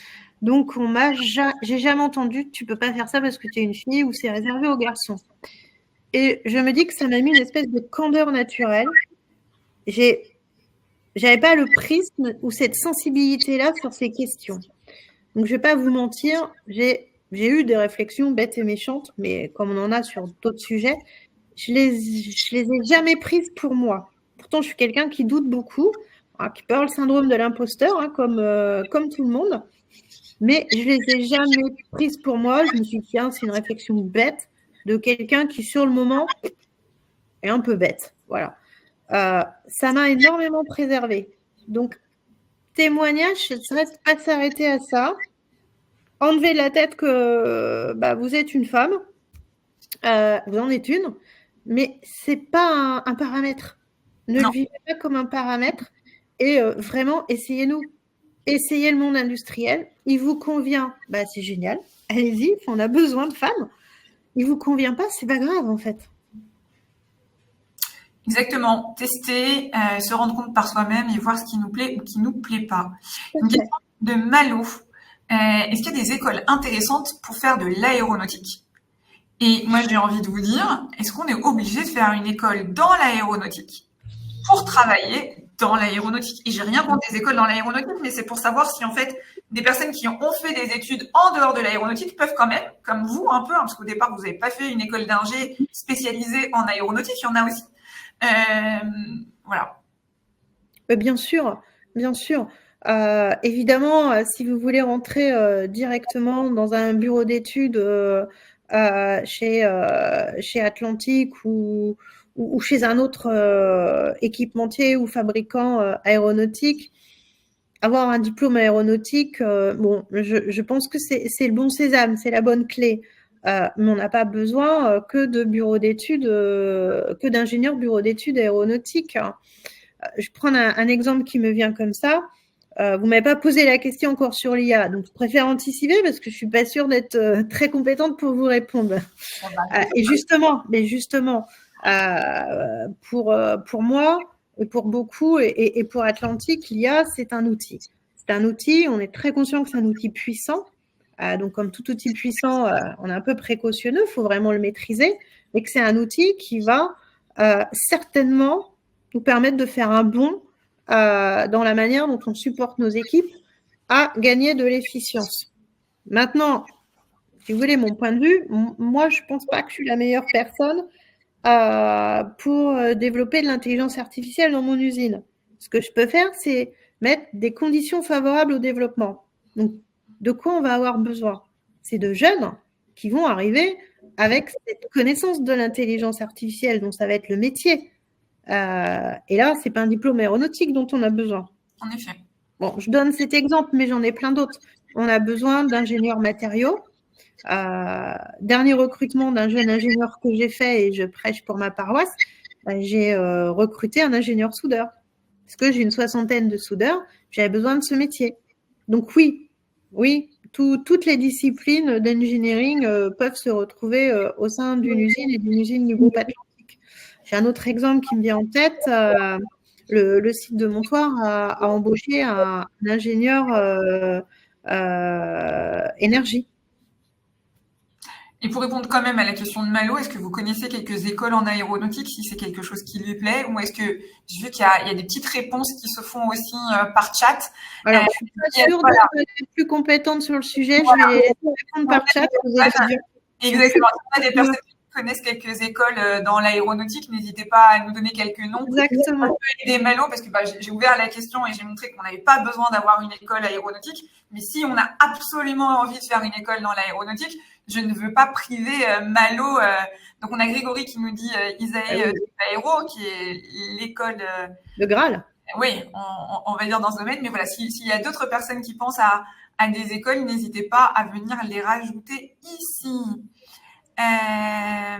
Donc, j'ai jamais entendu tu peux pas faire ça parce que tu es une fille ou c'est réservé aux garçons. Et je me dis que ça m'a mis une espèce de candeur naturelle. J'avais pas le prisme ou cette sensibilité-là sur ces questions. Donc, je vais pas vous mentir, j'ai eu des réflexions bêtes et méchantes, mais comme on en a sur d'autres sujets, je les ai jamais prises pour moi. Pourtant, je suis quelqu'un qui doute beaucoup. qui peut avoir le syndrome de l'imposteur, comme tout le monde. Mais je les ai jamais prises pour moi. Je me suis dit, tiens, c'est une réflexion bête de quelqu'un qui, sur le moment, est un peu bête. Voilà. Ça m'a énormément préservée. Donc, témoignage, ce serait de pas s'arrêter à ça. Enlever de la tête que vous êtes une femme. Vous en êtes une. Mais c'est pas un paramètre. Ne le vivez pas comme un paramètre. Et vraiment, essayez-nous. Essayez le monde industriel. Il vous convient, c'est génial. Allez-y, on a besoin de femmes. Il vous convient pas, c'est pas grave en fait. Exactement. Tester, se rendre compte par soi-même et voir ce qui nous plaît ou qui nous plaît pas. Une question de Malo. Est-ce qu'il y a des écoles intéressantes pour faire de l'aéronautique? Et moi, j'ai envie de vous dire, est-ce qu'on est obligé de faire une école dans l'aéronautique pour travailler dans l'aéronautique? Et j'ai rien contre des écoles dans l'aéronautique, mais c'est pour savoir si en fait des personnes qui ont fait des études en dehors de l'aéronautique peuvent quand même, comme vous un peu, parce qu'au départ vous n'avez pas fait une école d'ingé spécialisée en aéronautique, il y en a aussi. Voilà. Bien sûr, bien sûr. Évidemment, si vous voulez rentrer directement dans un bureau d'études chez Atlantique ou chez un autre équipementier ou fabricant aéronautique, avoir un diplôme aéronautique, je pense que c'est le bon sésame, c'est la bonne clé. Mais on n'a pas besoin que de bureau d'études, que d'ingénieurs bureau d'études aéronautiques. Je prends un exemple qui me vient comme ça. Vous m'avez pas posé la question encore sur l'IA, donc je préfère anticiper parce que je suis pas sûre d'être très compétente pour vous répondre. Et justement, pour moi et pour beaucoup et pour Atlantique, l'IA c'est un outil. C'est un outil. On est très conscient que c'est un outil puissant. Donc, comme tout outil puissant, on est un peu précautionneux. Il faut vraiment le maîtriser, mais que c'est un outil qui va certainement nous permettre de faire un bond dans la manière dont on supporte nos équipes à gagner de l'efficience. Maintenant, si vous voulez mon point de vue, moi, je ne pense pas que je suis la meilleure personne pour développer de l'intelligence artificielle dans mon usine. Ce que je peux faire, c'est mettre des conditions favorables au développement. Donc, de quoi on va avoir besoin? C'est de jeunes qui vont arriver avec cette connaissance de l'intelligence artificielle, dont ça va être le métier. Et là, ce n'est pas un diplôme aéronautique dont on a besoin. En effet. Bon, je donne cet exemple, mais j'en ai plein d'autres. On a besoin d'ingénieurs matériaux. Dernier recrutement d'un jeune ingénieur que j'ai fait, et je prêche pour ma paroisse, j'ai recruté un ingénieur soudeur. Parce que j'ai une 60aine de soudeurs, j'avais besoin de ce métier. Donc oui, toutes les disciplines d'engineering peuvent se retrouver au sein d'une usine et d'une usine du groupe Atlantique. J'ai un autre exemple qui me vient en tête. Le site de Montoire a embauché un ingénieur énergie. Et pour répondre quand même à la question de Malo, est-ce que vous connaissez quelques écoles en aéronautique, si c'est quelque chose qui lui plaît, ou est-ce que j'ai vu qu'il y a des petites réponses qui se font aussi par chat? Alors, je suis pas sûre d'être plus compétente sur le sujet. Voilà. Je vais répondre par chat. Exactement. Si on a des personnes qui connaissent quelques écoles dans l'aéronautique, n'hésitez pas à nous donner quelques noms. Exactement. Ça peut aider Malo, parce que j'ai ouvert la question et j'ai montré qu'on n'avait pas besoin d'avoir une école aéronautique. Mais si on a absolument envie de faire une école dans l'aéronautique, je ne veux pas priver Malo. Donc, on a Grégory qui nous dit Isaïe Aéro, qui est l'école de Graal. Oui, on va dire dans ce domaine. Mais voilà, s'il y a d'autres personnes qui pensent à des écoles, n'hésitez pas à venir les rajouter ici. Je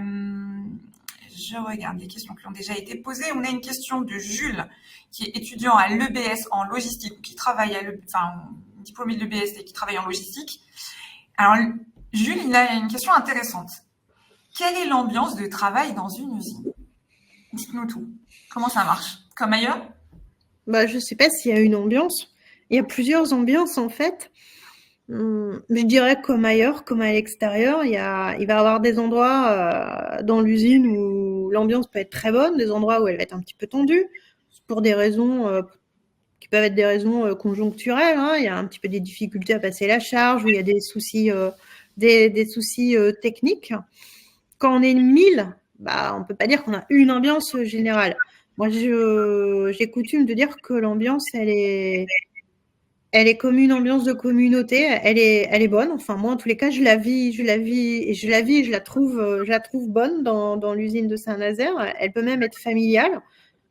regarde les questions qui ont déjà été posées. On a une question de Jules, qui est étudiant à l'EBS en logistique, qui travaille diplômé de l'EBS et qui travaille en logistique. Alors, Jules, il a une question intéressante. Quelle est l'ambiance de travail dans une usine? Dites-nous tout. Comment ça marche? Comme ailleurs? Je ne sais pas s'il y a une ambiance. Il y a plusieurs ambiances, en fait. Je dirais comme ailleurs, comme à l'extérieur. Il va y avoir des endroits dans l'usine où l'ambiance peut être très bonne, des endroits où elle va être un petit peu tendue, pour des raisons qui peuvent être des raisons conjoncturelles. Hein. Il y a un petit peu des difficultés à passer la charge, où il y a des soucis, des soucis techniques. Quand on est 1000, on ne peut pas dire qu'on a une ambiance générale. Moi, j'ai coutume de dire que l'ambiance, elle est comme une ambiance de communauté. Elle est bonne. Enfin, moi, en tous les cas, je la vis et je la trouve bonne dans l'usine de Saint-Nazaire. Elle peut même être familiale.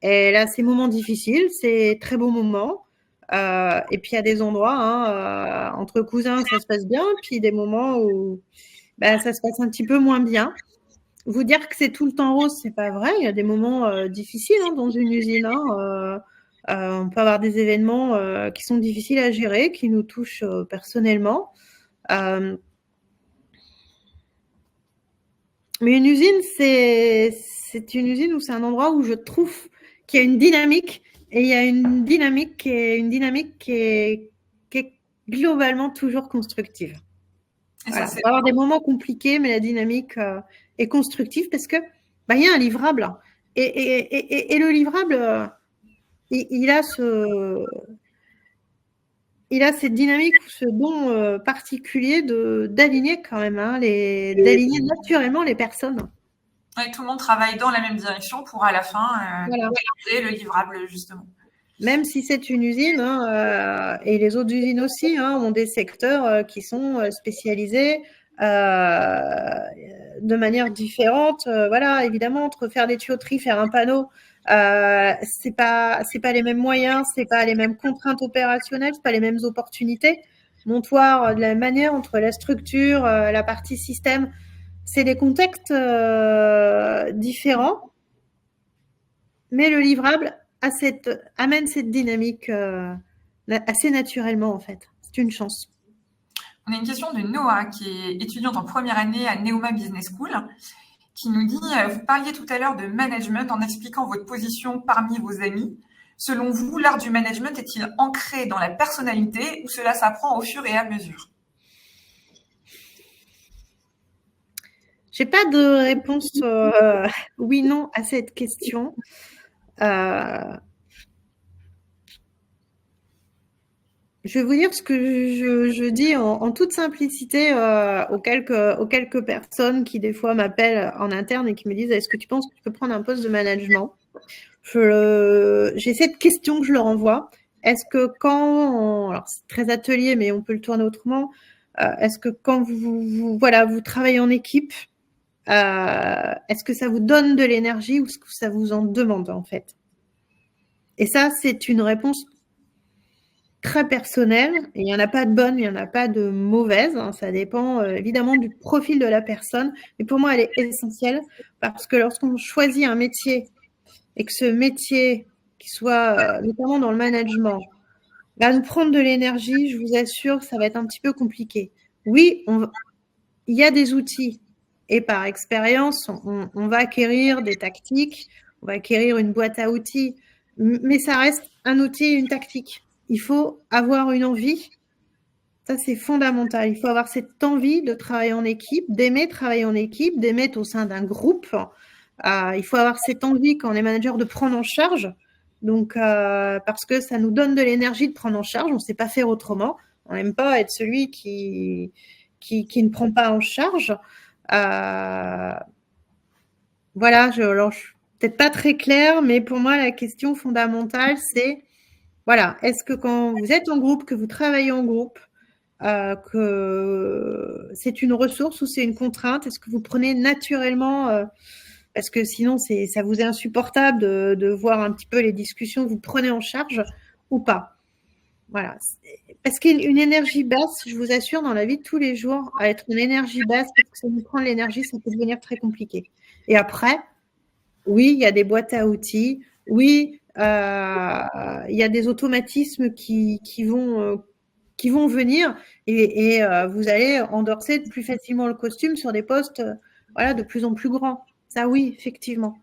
Elle a ses moments difficiles, ses très beaux moments. Et puis, il y a des endroits, entre cousins, ça se passe bien. Puis, des moments où ça se passe un petit peu moins bien. Vous dire que c'est tout le temps rose, c'est pas vrai. Il y a des moments difficiles dans une usine. On peut avoir des événements qui sont difficiles à gérer, qui nous touchent personnellement. Mais une usine, c'est une usine où c'est un endroit où je trouve qu'il y a une dynamique, et il y a une dynamique qui est globalement toujours constructive. Voilà. Il va y avoir des moments compliqués, mais la dynamique est constructive parce que y a un livrable. Et le livrable, il a cette dynamique, ce don particulier d'aligner quand même, d'aligner naturellement les personnes. Oui, tout le monde travaille dans la même direction pour à la fin réaliser le livrable, justement. Même si c'est une usine, et les autres usines aussi ont des secteurs qui sont spécialisés de manière différente. Voilà, évidemment, entre faire des tuyauteries, faire un panneau, c'est pas les mêmes moyens, c'est pas les mêmes contraintes opérationnelles, c'est pas les mêmes opportunités. Montoir, de la même manière, entre la structure, la partie système, c'est des contextes différents. Mais le livrable amène cette dynamique assez naturellement, en fait. C'est une chance. On a une question de Noah, qui est étudiante en première année à Neoma Business School, qui nous dit, vous parliez tout à l'heure de management en expliquant votre position parmi vos amis. Selon vous, l'art du management est-il ancré dans la personnalité ou cela s'apprend au fur et à mesure? J'ai pas de réponse oui-non à cette question. Je vais vous dire ce que je dis en toute simplicité aux quelques personnes qui des fois m'appellent en interne et qui me disent: est-ce que tu penses que tu peux prendre un poste de management? J'ai cette question que je leur envoie. Est-ce que alors c'est très atelier, mais on peut le tourner autrement. Est-ce que quand vous travaillez en équipe, est-ce que ça vous donne de l'énergie ou est-ce que ça vous en demande, en fait? Et ça, c'est une réponse très personnelle. Il n'y en a pas de bonne, il n'y en a pas de mauvaise. Ça dépend évidemment du profil de la personne. Mais pour moi, elle est essentielle parce que lorsqu'on choisit un métier et que ce métier, qui soit notamment dans le management, va nous prendre de l'énergie, je vous assure que ça va être un petit peu compliqué. Oui, il y a des outils et par expérience, on va acquérir des tactiques, on va acquérir une boîte à outils, mais ça reste un outil et une tactique. Il faut avoir une envie. Ça, c'est fondamental. Il faut avoir cette envie de travailler en équipe, d'aimer travailler en équipe, d'aimer être au sein d'un groupe. Il faut avoir cette envie, quand on est manager, de prendre en charge. Donc, parce que ça nous donne de l'énergie de prendre en charge. On ne sait pas faire autrement. On n'aime pas être celui qui ne prend pas en charge. Voilà, alors, je suis peut-être pas très claire, mais pour moi, la question fondamentale, c'est voilà, est-ce que quand vous êtes en groupe, que vous travaillez en groupe, que c'est une ressource ou c'est une contrainte? Est-ce que vous prenez naturellement, parce que sinon ça vous est insupportable de voir un petit peu les discussions, vous prenez en charge ou pas? Voilà. Parce qu'une énergie basse, je vous assure, dans la vie de tous les jours, à être une énergie basse, parce que ça nous prend de l'énergie, ça peut devenir très compliqué. Et après, oui, il y a des boîtes à outils, oui, il y a des automatismes qui vont venir et vous allez endorser plus facilement le costume sur des postes de plus en plus grands. Ça, oui, effectivement.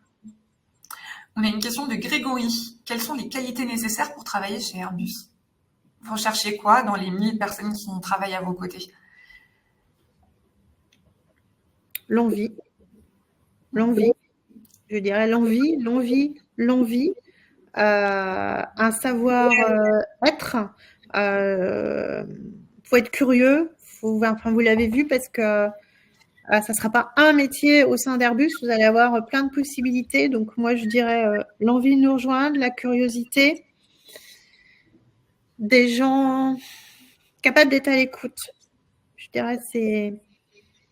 On a une question de Grégory. Quelles sont les qualités nécessaires pour travailler chez Airbus? Vous recherchez quoi dans les 1000 personnes qui travaillent à vos côtés? L'envie. Je dirais l'envie. Un savoir-être. Faut être curieux. Vous l'avez vu parce que Ça ne sera pas un métier au sein d'Airbus, vous allez avoir plein de possibilités. Donc, moi, je dirais l'envie de nous rejoindre, la curiosité, des gens capables d'être à l'écoute. Je dirais,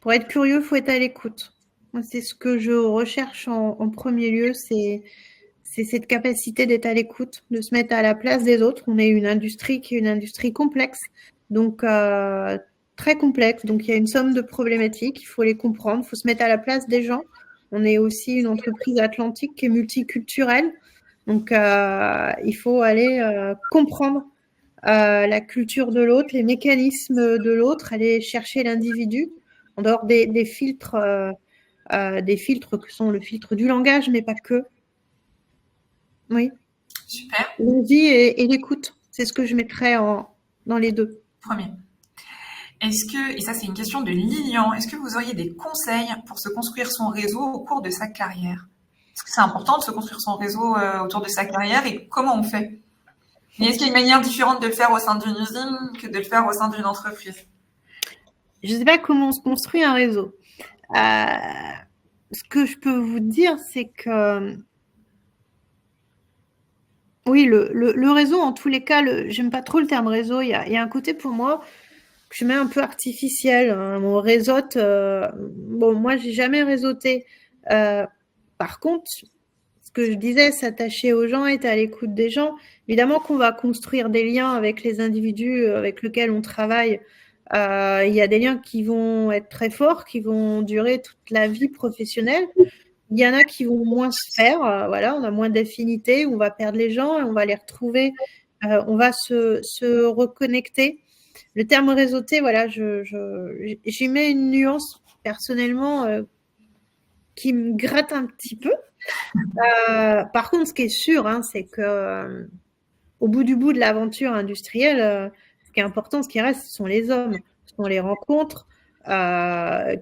pour être curieux, il faut être à l'écoute. Moi, c'est ce que je recherche en premier lieu, c'est cette capacité d'être à l'écoute, de se mettre à la place des autres. On est une industrie qui est une industrie complexe, donc très complexe. Donc, il y a une somme de problématiques, il faut les comprendre, il faut se mettre à la place des gens. On est aussi une entreprise atlantique qui est multiculturelle, donc il faut aller comprendre la culture de l'autre, les mécanismes de l'autre, aller chercher l'individu en dehors des filtres que sont le filtre du langage, mais pas que. Oui. Super. L'envie et l'écoute, c'est ce que je mettrais dans les deux. Premier. Est-ce que, et ça c'est une question de Lilian, est-ce que vous auriez des conseils pour se construire son réseau au cours de sa carrière? Est-ce que c'est important de se construire son réseau autour de sa carrière et comment on fait? Et est-ce qu'il y a une manière différente de le faire au sein d'une usine que de le faire au sein d'une entreprise? Je ne sais pas comment on se construit un réseau. Ce que je peux vous dire, c'est que oui, le réseau, en tous les cas, j'aime pas trop le terme réseau. Il y a un côté pour moi que je mets un peu artificiel. Hein. On réseaute. Bon, moi, j'ai jamais réseauté. Par contre, ce que je disais, s'attacher aux gens, être à l'écoute des gens. Évidemment qu'on va construire des liens avec les individus avec lesquels on travaille. Il y a des liens qui vont être très forts, qui vont durer toute la vie professionnelle. Il y en a qui vont moins se faire. Voilà, on a moins d'affinités, on va perdre les gens et on va les retrouver. On va se reconnecter. Le terme réseauté, voilà, j'y mets une nuance personnellement qui me gratte un petit peu. Par contre, ce qui est sûr, hein, c'est que au bout de l'aventure industrielle, ce qui est important, ce qui reste, ce sont les hommes, ce sont les rencontres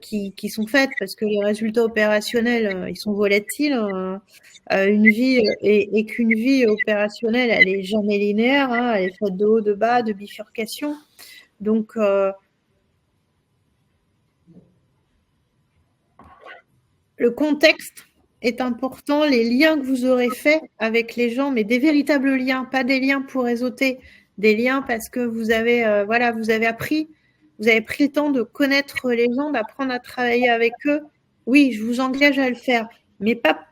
qui sont faites parce que les résultats opérationnels, ils sont volatiles. Une vie et qu'une vie opérationnelle, elle est jamais linéaire, hein, elle est faite de haut, de bas, de bifurcation. Donc, le contexte est important, les liens que vous aurez faits avec les gens, mais des véritables liens, pas des liens pour réseauter, des liens parce que vous avez, vous avez appris, vous avez pris le temps de connaître les gens, d'apprendre à travailler avec eux. Oui, je vous engage à le faire, mais pas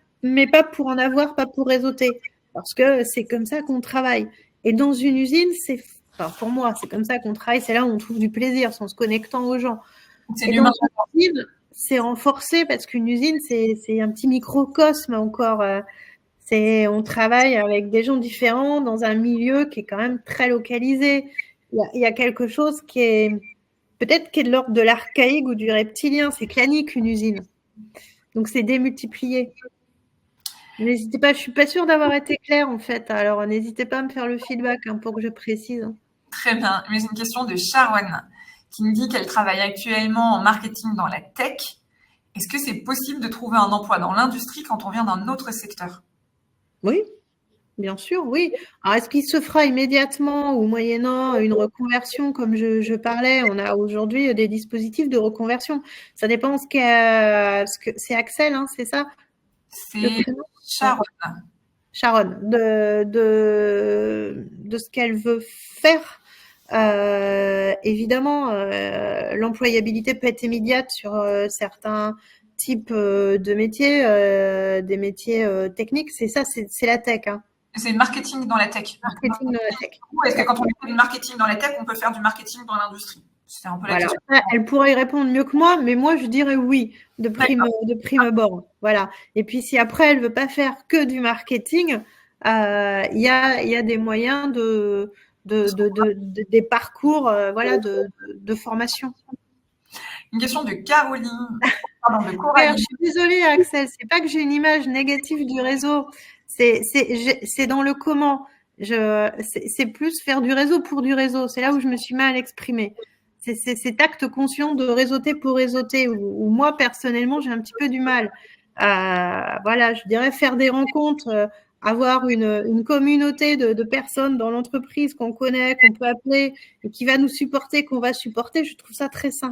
pour en avoir, pas pour réseauter, parce que c'est comme ça qu'on travaille. Et dans une usine, pour moi, c'est comme ça qu'on travaille, c'est là où on trouve du plaisir, c'est en se connectant aux gens. C'est l'humain. C'est renforcé parce qu'une usine, c'est un petit microcosme encore. On travaille avec des gens différents dans un milieu qui est quand même très localisé. Il y a quelque chose qui est peut-être qui est de l'ordre de l'archaïque ou du reptilien. C'est clanique, une usine. Donc, c'est démultiplié. N'hésitez pas, je ne suis pas sûre d'avoir été claire en fait. Alors, n'hésitez pas à me faire le feedback pour que je précise. Très bien. Mais j'ai une question de Sharon qui me dit qu'elle travaille actuellement en marketing dans la tech. Est-ce que c'est possible de trouver un emploi dans l'industrie quand on vient d'un autre secteur? Oui, bien sûr, oui. Alors, est-ce qu'il se fera immédiatement ou moyennant une reconversion, comme je parlais? On a aujourd'hui des dispositifs de reconversion. Ça dépend ce que c'est Axel, hein, c'est ça? C'est Sharon. Sharon, de ce qu'elle veut faire. Évidemment, l'employabilité peut être immédiate sur certains types de métiers, des métiers techniques. C'est ça, c'est la tech. Hein. C'est le marketing dans la tech. Marketing dans la tech. Est-ce que quand on fait du marketing dans la tech, on peut faire du marketing dans l'industrie? C'est un peu la question. Elle pourrait y répondre mieux que moi, mais moi, je dirais oui, de prime abord. Voilà. Et puis, si après, elle veut pas faire que du marketing, il y a des moyens des parcours de formation. Une question de Caroline. Pardon, de Coralie. Je suis désolée, Axel, c'est pas que j'ai une image négative du réseau, c'est dans le comment. C'est plus faire du réseau pour du réseau. C'est là où je me suis mal exprimée. C'est cet acte conscient de réseauter pour réseauter où moi, personnellement, j'ai un petit peu du mal. Je dirais faire des rencontres, avoir une communauté de personnes dans l'entreprise qu'on connaît, qu'on peut appeler et qui va nous supporter, qu'on va supporter, je trouve ça très sain.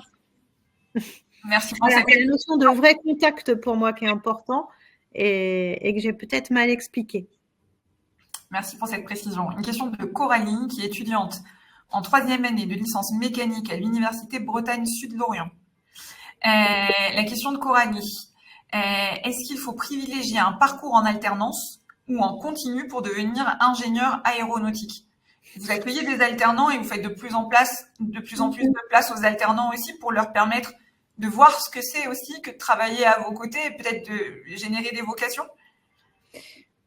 Merci pour cette la notion de vrai contact pour moi qui est important et que j'ai peut-être mal expliqué. Merci pour cette précision. Une question de Coralie, qui est étudiante en 3e année de licence mécanique à l'Université Bretagne Sud-Lorient. La question de Coralie, est-ce qu'il faut privilégier un parcours en alternance ou en continu pour devenir ingénieur aéronautique? Vous accueillez des alternants et vous faites de plus en plus de place aux alternants aussi pour leur permettre de voir ce que c'est aussi que de travailler à vos côtés et peut-être de générer des vocations?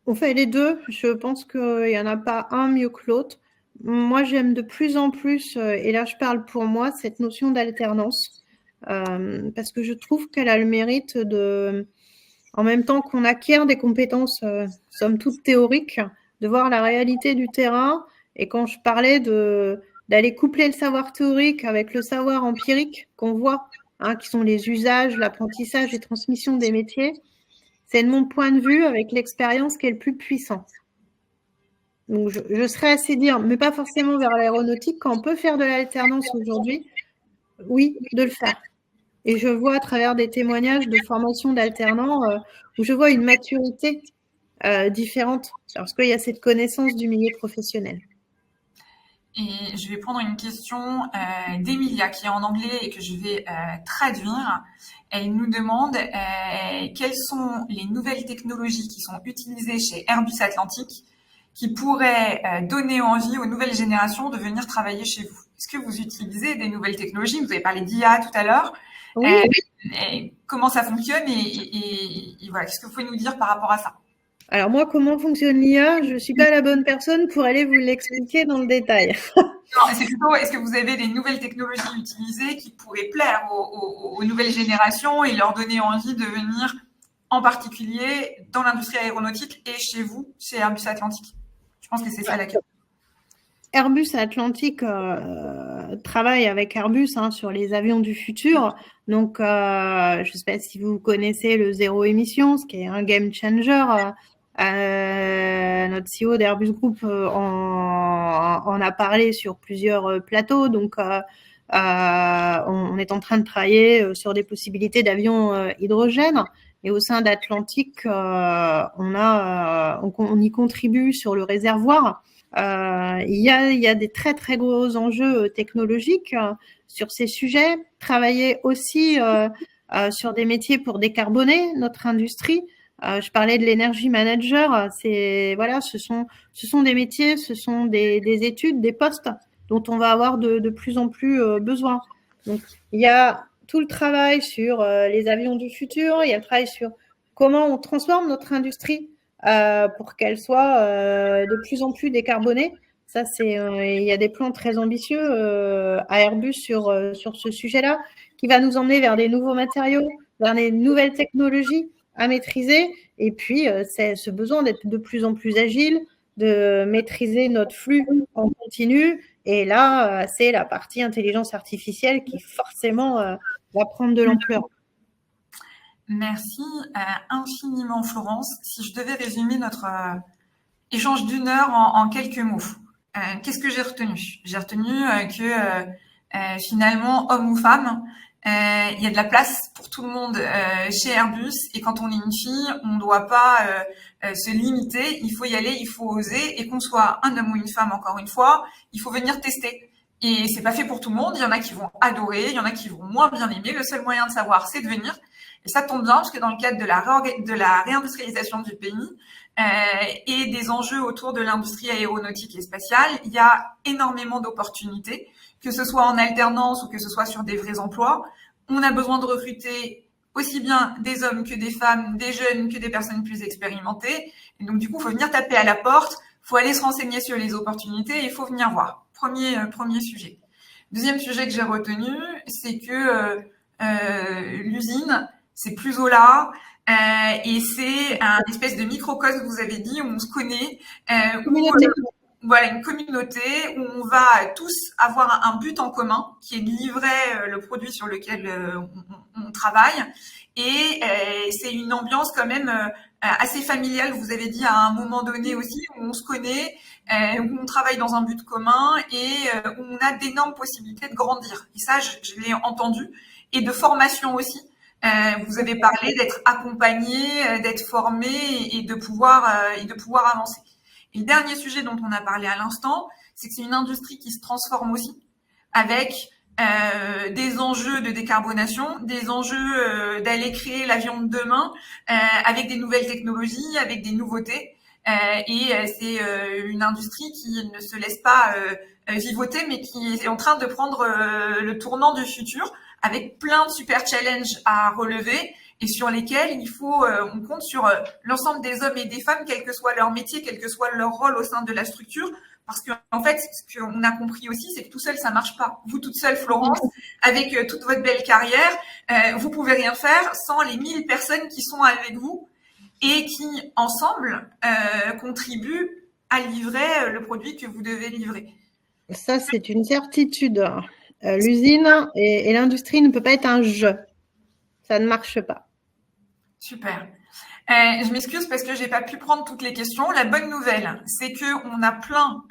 On fait les deux. Je pense qu'il n'y en a pas un mieux que l'autre. Moi, j'aime de plus en plus, et là je parle pour moi, cette notion d'alternance, parce que je trouve qu'elle a le mérite de, en même temps qu'on acquiert des compétences, somme toute théoriques, de voir la réalité du terrain. Et quand je parlais d'aller coupler le savoir théorique avec le savoir empirique qu'on voit, qui sont les usages, l'apprentissage et transmission des métiers, c'est de mon point de vue avec l'expérience qui est le plus puissant. Donc, je serais assez dire, mais pas forcément vers l'aéronautique, quand on peut faire de l'alternance aujourd'hui, oui, de le faire. Et je vois à travers des témoignages de formation d'alternants où je vois une maturité différente parce qu'il y a cette connaissance du milieu professionnel. Et je vais prendre une question d'Emilia qui est en anglais et que je vais traduire. Elle nous demande quelles sont les nouvelles technologies qui sont utilisées chez Airbus Atlantique qui pourraient donner envie aux nouvelles générations de venir travailler chez vous. Est-ce que vous utilisez des nouvelles technologies? Vous avez parlé d'IA tout à l'heure. Oui. Comment ça fonctionne et voilà, qu'est-ce que vous pouvez nous dire par rapport à ça? Alors moi, comment fonctionne l'IA? Je ne suis pas la bonne personne pour aller vous l'expliquer dans le détail. Non, c'est plutôt, est-ce que vous avez des nouvelles technologies utilisées qui pourraient plaire aux nouvelles générations et leur donner envie de venir, en particulier dans l'industrie aéronautique et chez vous, chez Airbus Atlantique? Je pense que c'est ça la question. Airbus Atlantique travaille avec Airbus sur les avions du futur. Donc, je ne sais pas si vous connaissez le zéro émission, ce qui est un game changer. Notre CEO d'Airbus Group en a parlé sur plusieurs plateaux. Donc, on est en train de travailler sur des possibilités d'avions hydrogène. Et au sein d'Atlantique, on y contribue sur le réservoir. Il y a des très très gros enjeux technologiques sur ces sujets. Travailler aussi sur des métiers pour décarboner notre industrie. Je parlais de l'énergie manager. Ce sont des métiers, ce sont des études, des postes dont on va avoir de plus en plus besoin. Donc il y a tout le travail sur les avions du futur. Il y a le travail sur comment on transforme notre industrie pour qu'elle soit de plus en plus décarbonée. Ça, il y a des plans très ambitieux à Airbus sur ce sujet-là, qui va nous emmener vers des nouveaux matériaux, vers des nouvelles technologies à maîtriser. Et puis, c'est ce besoin d'être de plus en plus agile, de maîtriser notre flux en continu. Et là, c'est la partie intelligence artificielle qui forcément va prendre de l'ampleur. Merci infiniment, Florence. Si je devais résumer notre échange d'1 heure en quelques mots, qu'est-ce que j'ai retenu? J'ai retenu que finalement, homme ou femme, il y a de la place pour tout le monde chez Airbus. Et quand on est une fille, on ne doit pas se limiter. Il faut y aller, il faut oser. Et qu'on soit un homme ou une femme, encore une fois, il faut venir tester. Et c'est pas fait pour tout le monde. Il y en a qui vont adorer, il y en a qui vont moins bien aimer. Le seul moyen de savoir, c'est de venir. Et ça tombe bien parce que dans le cadre de la réindustrialisation du pays et des enjeux autour de l'industrie aéronautique et spatiale, il y a énormément d'opportunités, que ce soit en alternance ou que ce soit sur des vrais emplois. On a besoin de recruter aussi bien des hommes que des femmes, des jeunes que des personnes plus expérimentées. Et donc, du coup, il faut venir taper à la porte, il faut aller se renseigner sur les opportunités et il faut venir voir. Premier sujet. Deuxième sujet que j'ai retenu, c'est que l'usine, c'est plus au là, et c'est un espèce de microcosme, vous avez dit, où on se connaît, voilà, une communauté où on va tous avoir un but en commun, qui est de livrer le produit sur lequel on travaille. Et c'est une ambiance quand même assez familiale, vous avez dit à un moment donné aussi, où on se connaît, où on travaille dans un but commun et où on a d'énormes possibilités de grandir. Et ça, je l'ai entendu. Et de formation aussi. Vous avez parlé d'être accompagné, d'être formé et de pouvoir avancer. Et le dernier sujet dont on a parlé à l'instant, c'est que c'est une industrie qui se transforme aussi avec des enjeux de décarbonation, des enjeux d'aller créer l'avion de demain avec des nouvelles technologies, avec des nouveautés. C'est une industrie qui ne se laisse pas vivoter, mais qui est en train de prendre le tournant du futur avec plein de super challenges à relever et sur lesquels on compte sur l'ensemble des hommes et des femmes, quel que soit leur métier, quel que soit leur rôle au sein de la structure. Parce que, en fait, ce qu'on a compris aussi, c'est que tout seul, ça marche pas. Vous, toute seule, Florence, avec toute votre belle carrière, vous pouvez rien faire sans les 1000 personnes qui sont avec vous et qui, ensemble, contribuent à livrer le produit que vous devez livrer. Ça, c'est une certitude. L'usine et l'industrie ne peut pas être un jeu. Ça ne marche pas. Super. Je m'excuse parce que j'ai pas pu prendre toutes les questions. La bonne nouvelle, c'est que on a plein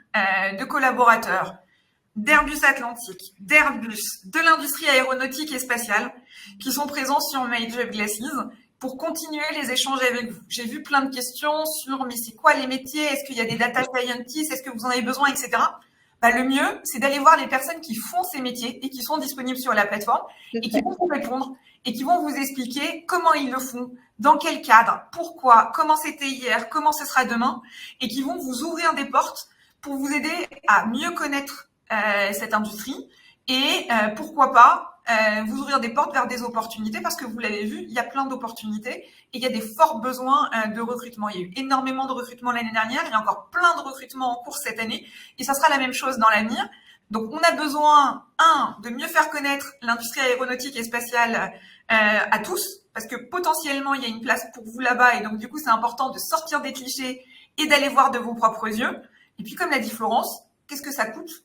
de collaborateurs d'Airbus Atlantique, d'Airbus, de l'industrie aéronautique et spatiale qui sont présents sur My Job Glasses pour continuer les échanges avec vous. J'ai vu plein de questions sur mais c'est quoi les métiers? Est-ce qu'il y a des data scientists? Est-ce que vous en avez besoin, etc. Le mieux, c'est d'aller voir les personnes qui font ces métiers et qui sont disponibles sur la plateforme et qui vont vous répondre et qui vont vous expliquer comment ils le font, dans quel cadre, pourquoi, comment c'était hier, comment ce sera demain et qui vont vous ouvrir des portes pour vous aider à mieux connaître cette industrie et pourquoi pas vous ouvrir des portes vers des opportunités parce que vous l'avez vu, il y a plein d'opportunités et il y a des forts besoins de recrutement. Il y a eu énormément de recrutement l'année dernière, il y a encore plein de recrutements en cours cette année et ça sera la même chose dans l'avenir. Donc, on a besoin, de mieux faire connaître l'industrie aéronautique et spatiale à tous parce que potentiellement, il y a une place pour vous là-bas et donc, du coup, c'est important de sortir des clichés et d'aller voir de vos propres yeux. Et puis, comme l'a dit Florence, qu'est-ce que ça coûte?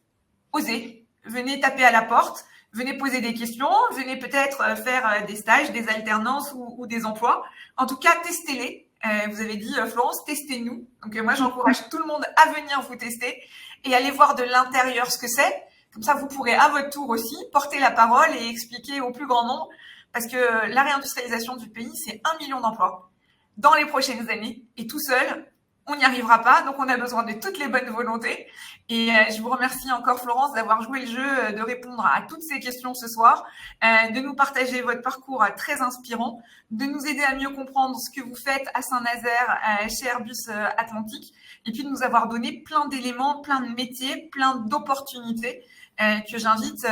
Osez. Venez taper à la porte. Venez poser des questions, venez peut-être faire des stages, des alternances ou des emplois. En tout cas, testez-les. Vous avez dit, Florence, testez-nous. Donc, moi, j'encourage tout le monde à venir vous tester et aller voir de l'intérieur ce que c'est. Comme ça, vous pourrez à votre tour aussi porter la parole et expliquer au plus grand nombre. Parce que la réindustrialisation du pays, c'est 1 million d'emplois dans les prochaines années. Et tout seul, on n'y arrivera pas. Donc, on a besoin de toutes les bonnes volontés. Et je vous remercie encore, Florence, d'avoir joué le jeu, de répondre à toutes ces questions ce soir, de nous partager votre parcours très inspirant, de nous aider à mieux comprendre ce que vous faites à Saint-Nazaire, chez Airbus Atlantique, et puis de nous avoir donné plein d'éléments, plein de métiers, plein d'opportunités que j'invite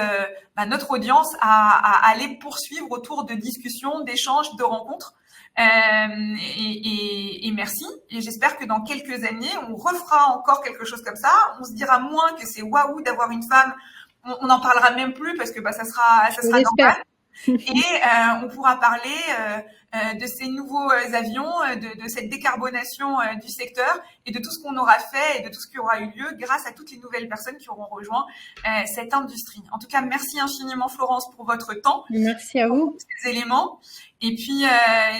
notre audience à aller poursuivre autour de discussions, d'échanges, de rencontres. Et merci. Et j'espère que dans quelques années, on refera encore quelque chose comme ça. On se dira moins que c'est waouh d'avoir une femme. On n'en parlera même plus parce que ça sera normal. Et on pourra parler de ces nouveaux avions, de cette décarbonation du secteur et de tout ce qu'on aura fait et de tout ce qui aura eu lieu grâce à toutes les nouvelles personnes qui auront rejoint cette industrie. En tout cas, merci infiniment Florence pour votre temps. Merci à vous. Pour ces éléments. Et puis,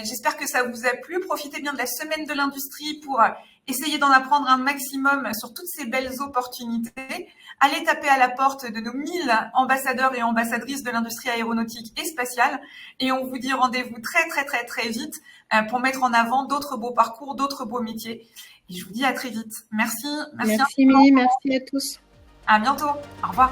j'espère que ça vous a plu. Profitez bien de la semaine de l'industrie pour essayer d'en apprendre un maximum sur toutes ces belles opportunités. Allez taper à la porte de nos 1000 ambassadeurs et ambassadrices de l'industrie aéronautique et spatiale. Et on vous dit rendez-vous très, très, très, très vite pour mettre en avant d'autres beaux parcours, d'autres beaux métiers. Et je vous dis à très vite. Merci. Merci Émilie, merci à tous. À bientôt. Au revoir.